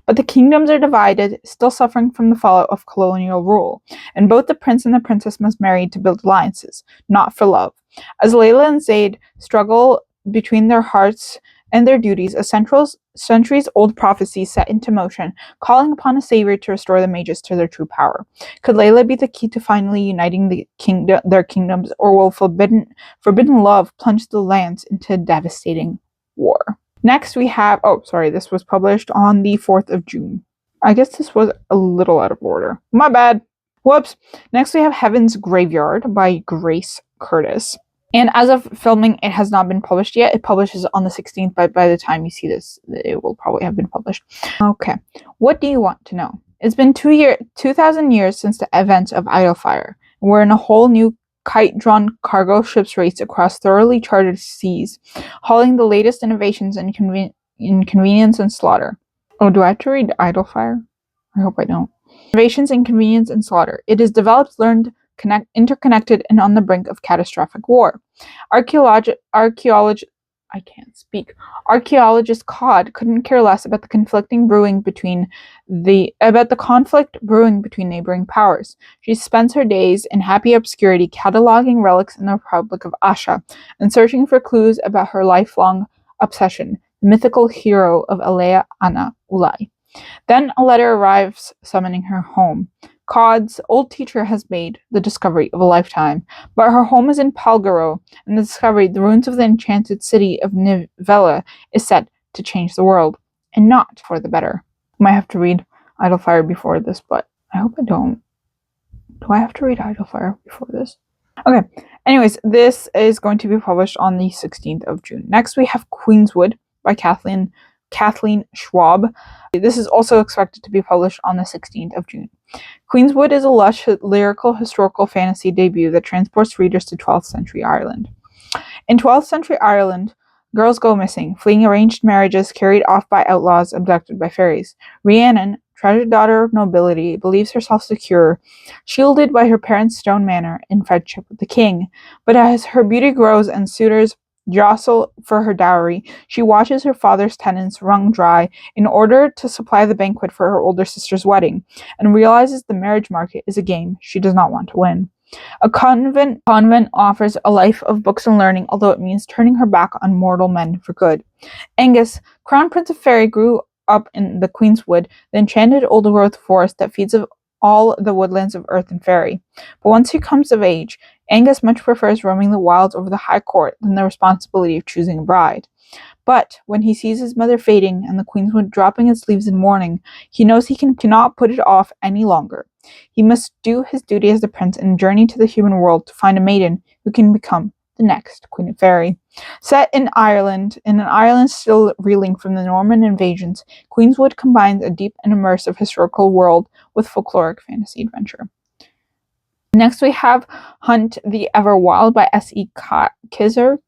But the kingdoms are divided, still suffering from the fallout of colonial rule, and both the prince and the princess must marry to build alliances, not for love. As Layla and Zaid struggle between their hearts and their duties, a centuries-old prophecy set into motion, calling upon a savior to restore the mages to their true power. Could Layla be the key to finally uniting their kingdoms, or will forbidden love plunge the lands into devastating war? Next we have, this was published on the 4th of June. I guess this was a little out of order. My bad. Whoops. Next we have Heaven's Graveyard by Grace Curtis. And as of filming, it has not been published yet. It publishes on the 16th, but by the time you see this, it will probably have been published. Okay. What do you want to know? It's been 2,000 years since the events of Idlefire, and we're in a whole new kite-drawn cargo ships race across thoroughly charted seas, hauling the latest innovations in convenience and slaughter. Oh, do I have to read Idlefire? I hope I don't. Innovations in convenience and slaughter. It is developed, learned, interconnected, and on the brink of catastrophic war. Archaeologist Cod couldn't care less about the conflict brewing between neighboring powers. She spends her days in happy obscurity cataloging relics in the Republic of Asha and searching for clues about her lifelong obsession, the mythical hero of Alea Anna Ulai. Then a letter arrives summoning her home. Cod's old teacher has made the discovery of a lifetime, but her home is in Palgaro, and the discovery, the ruins of the enchanted city of Nivella, is set to change the world, and not for the better. I might have to read Idlefire before this, but I hope I don't. Do I have to read Idlefire before this? Okay, anyways, this is going to be published on the 16th of June. Next, we have Queenswood by Kathleen Schwab. This is also expected to be published on the 16th of June. Queenswood is a lush, lyrical, historical fantasy debut that transports readers to 12th century Ireland. In 12th century Ireland, girls go missing, fleeing arranged marriages, carried off by outlaws, abducted by fairies. Rhiannon, treasured daughter of nobility, believes herself secure, shielded by her parents' stone manor in friendship with the king. But as her beauty grows and suitors jostle for her dowry, she watches her father's tenants wrung dry in order to supply the banquet for her older sister's wedding, and realizes the marriage market is a game she does not want to win. A convent offers a life of books and learning, although it means turning her back on mortal men for good. Angus, Crown Prince of Fairy, grew up in the Queenswood, the enchanted old-growth forest that feeds of all the woodlands of Earth and Fairy. But once he comes of age, Angus much prefers roaming the wilds over the high court than the responsibility of choosing a bride. But when he sees his mother fading and the Queenswood dropping its leaves in mourning, he knows he cannot put it off any longer. He must do his duty as the prince and journey to the human world to find a maiden who can become the next Queen of Fairy. Set in Ireland, in an Ireland still reeling from the Norman invasions, Queenswood combines a deep and immersive historical world with folkloric fantasy adventure. Next, we have Hunt the Everwild by S.E. Kaiser.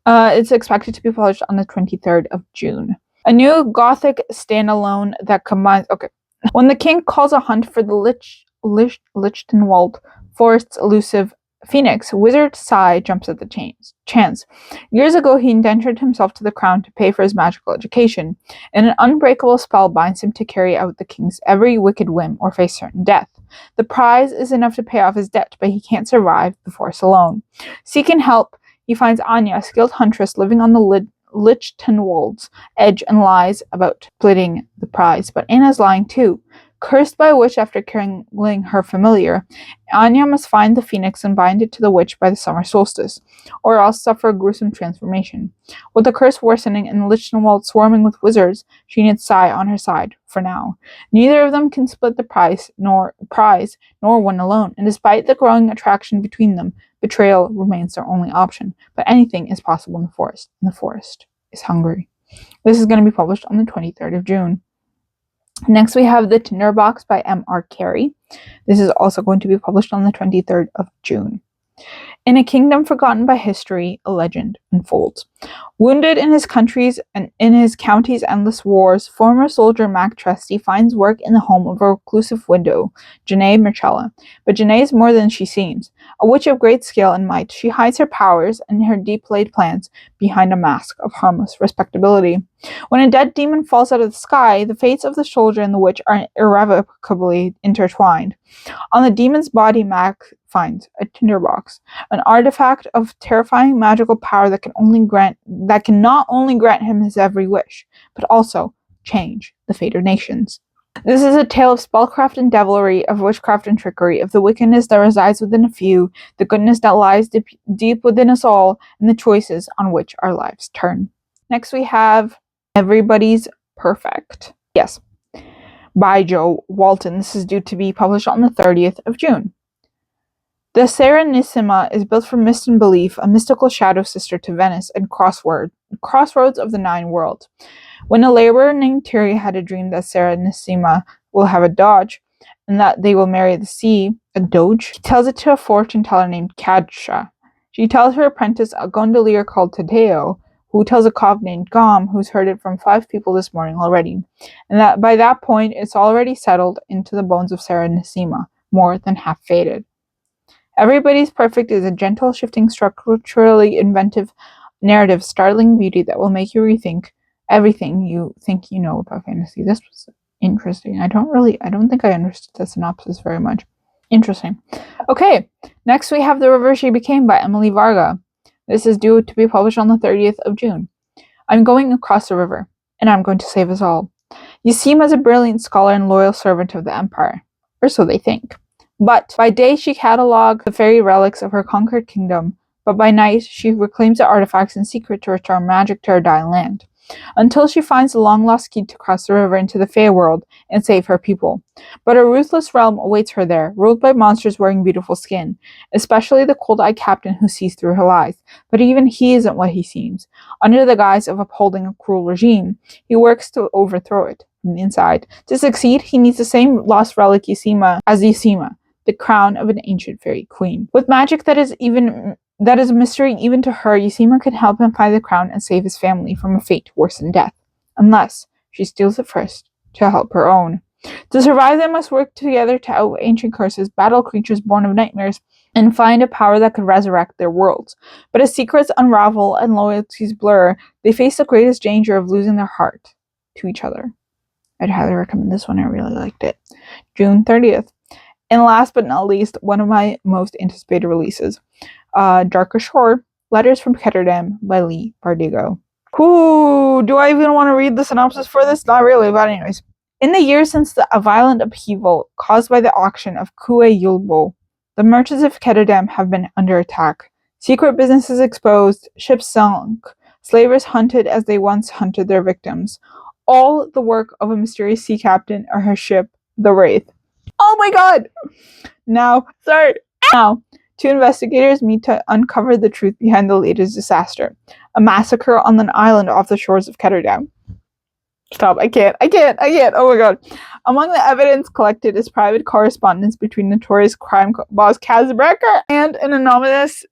It's expected to be published on the 23rd of June. A new gothic standalone that combines... Okay. When the king calls a hunt for the Lichtenwald forest's elusive phoenix, wizard Sai jumps at the chance. Years ago, he indentured himself to the crown to pay for his magical education, and an unbreakable spell binds him to carry out the king's every wicked whim or face certain death. The prize is enough to pay off his debt, but he can't survive the forest alone. Seeking help, he finds Anya, a skilled huntress living on the Lichtenwald's edge, and lies about splitting the prize. But Anna's lying too. Cursed by a witch after killing her familiar, Anya must find the phoenix and bind it to the witch by the summer solstice, or else suffer a gruesome transformation. With the curse worsening and Lichtenwald swarming with wizards, she needs Sai on her side, for now. Neither of them can split the prize, nor win alone, and despite the growing attraction between them, betrayal remains their only option. But anything is possible in the forest, and the forest is hungry. This is going to be published on the 23rd of June. Next, we have The Tinderbox by M.R. Carey. This is also going to be published on the 23rd of June. In a kingdom forgotten by history, a legend unfolds. Wounded in his county's endless wars, former soldier Mac Trusty finds work in the home of a reclusive widow, Janae Marcella. But Janae is more than she seems. A witch of great skill and might, she hides her powers and her deep-laid plans behind a mask of harmless respectability. When a dead demon falls out of the sky, the fates of the soldier and the witch are irrevocably intertwined. On the demon's body, Mac finds a tinderbox, an artifact of terrifying magical power that can not only grant him his every wish, but also change the fate of nations. This is a tale of spellcraft and devilry, of witchcraft and trickery, of the wickedness that resides within a few, the goodness that lies deep within us all, and the choices on which our lives turn. Next we have Everybody's Perfect. Yes, by Joe Walton. This is due to be published on the 30th of June. The Serenissima is built from mist and belief, a mystical shadow sister to Venice and Crossword crossroads of the 9 worlds. When a laborer named Tiri had a dream that Serenissima will have a Doge, and that they will marry the sea, a Doge, she tells it to a fortune teller named Kadsha. She tells her apprentice, a gondolier called Tadeo, who tells a cop named Gom, who's heard it from 5 people this morning already, and that by that point it's already settled into the bones of Serenissima, more than half faded. Everybody's Perfect is a gentle, shifting, structurally inventive narrative, startling beauty that will make you rethink everything you think you know about fantasy. This was interesting. I don't think I understood the synopsis very much. Interesting. Okay, next we have The River She Became by Emily Varga. This is due to be published on the 30th of June. I'm going across the river, and I'm going to save us all. You seem as a brilliant scholar and loyal servant of the Empire, or so they think. But by day she catalogues the fairy relics of her conquered kingdom, but by night she reclaims the artifacts in secret to restore magic to her dying land, until she finds the long-lost key to cross the river into the Fey world and save her people. But a ruthless realm awaits her there, ruled by monsters wearing beautiful skin, especially the cold-eyed captain who sees through her lies. But even he isn't what he seems. Under the guise of upholding a cruel regime, he works to overthrow it from the inside. To succeed, he needs the same lost relic as Ysima, the crown of an ancient fairy queen. With magic that is a mystery even to her, Ysima can help him find the crown and save his family from a fate worse than death, unless she steals it first to help her own. To survive, they must work together to outwit ancient curses, battle creatures born of nightmares, and find a power that could resurrect their worlds. But as secrets unravel and loyalties blur, they face the greatest danger of losing their heart to each other. I'd highly recommend this one. I really liked it. June 30th. And last but not least, one of my most anticipated releases, Darker Shore, Letters from Ketterdam by Lee Bardugo. Ooh, do I even want to read the synopsis for this? Not really, but anyways. In the years since a violent upheaval caused by the auction of Kue Yulbo, the merchants of Ketterdam have been under attack. Secret businesses exposed, ships sunk, slavers hunted as they once hunted their victims. All the work of a mysterious sea captain or her ship, the Wraith. Oh my god! Now, 2 investigators meet to uncover the truth behind the latest disaster. A massacre on an island off the shores of Ketterdam. Stop, I can't, oh my god. Among the evidence collected is private correspondence between notorious crime boss Kazbrecker and an anonymous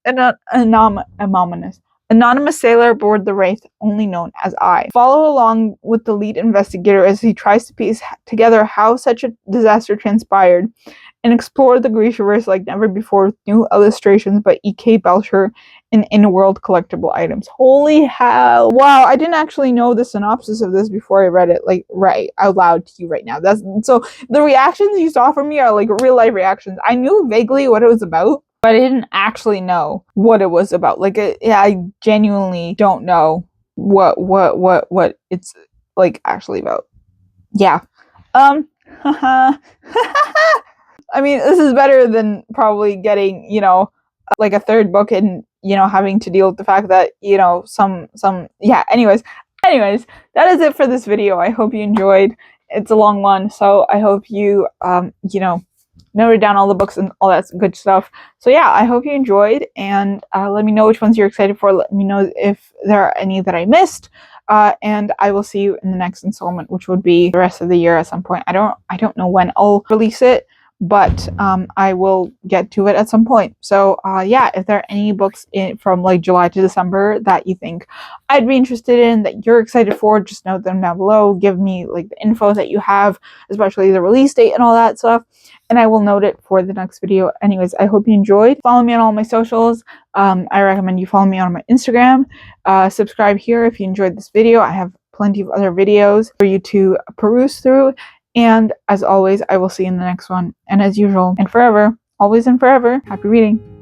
sailor aboard the Wraith, only known as I. Follow along with the lead investigator as he tries to piece together how such a disaster transpired and explore the Grishaverse like never before with new illustrations by E.K. Belcher and in-world collectible items. Holy hell. Wow, I didn't actually know the synopsis of this before I read it, like, right out loud to you right now. So the reactions you saw from me are like real life reactions. I knew vaguely what it was about, but I didn't actually know what it was about. Like, I genuinely don't know what it's like actually about. Yeah. I mean, this is better than probably getting, like a third book and, having to deal with the fact that, yeah, anyways, that is it for this video. I hope you enjoyed. It's a long one, so I hope you, noted down all the books and all that good stuff. So yeah, I hope you enjoyed, and let me know which ones you're excited for. Let me know if there are any that I missed. And I will see you in the next installment, which would be the rest of the year at some point. I don't know when I'll release it, but I will get to it at some point. So yeah, if there are any books from like July to December that you think I'd be interested in, that you're excited for, just note them down below. Give me like the info that you have, especially the release date and all that stuff, and I will note it for the next video. Anyways, I hope you enjoyed. Follow me on all my socials. I recommend you follow me on my Instagram. Subscribe here if you enjoyed this video. I have plenty of other videos for you to peruse through. And as always, I will see you in the next one. And as usual, and forever, always and forever, happy reading.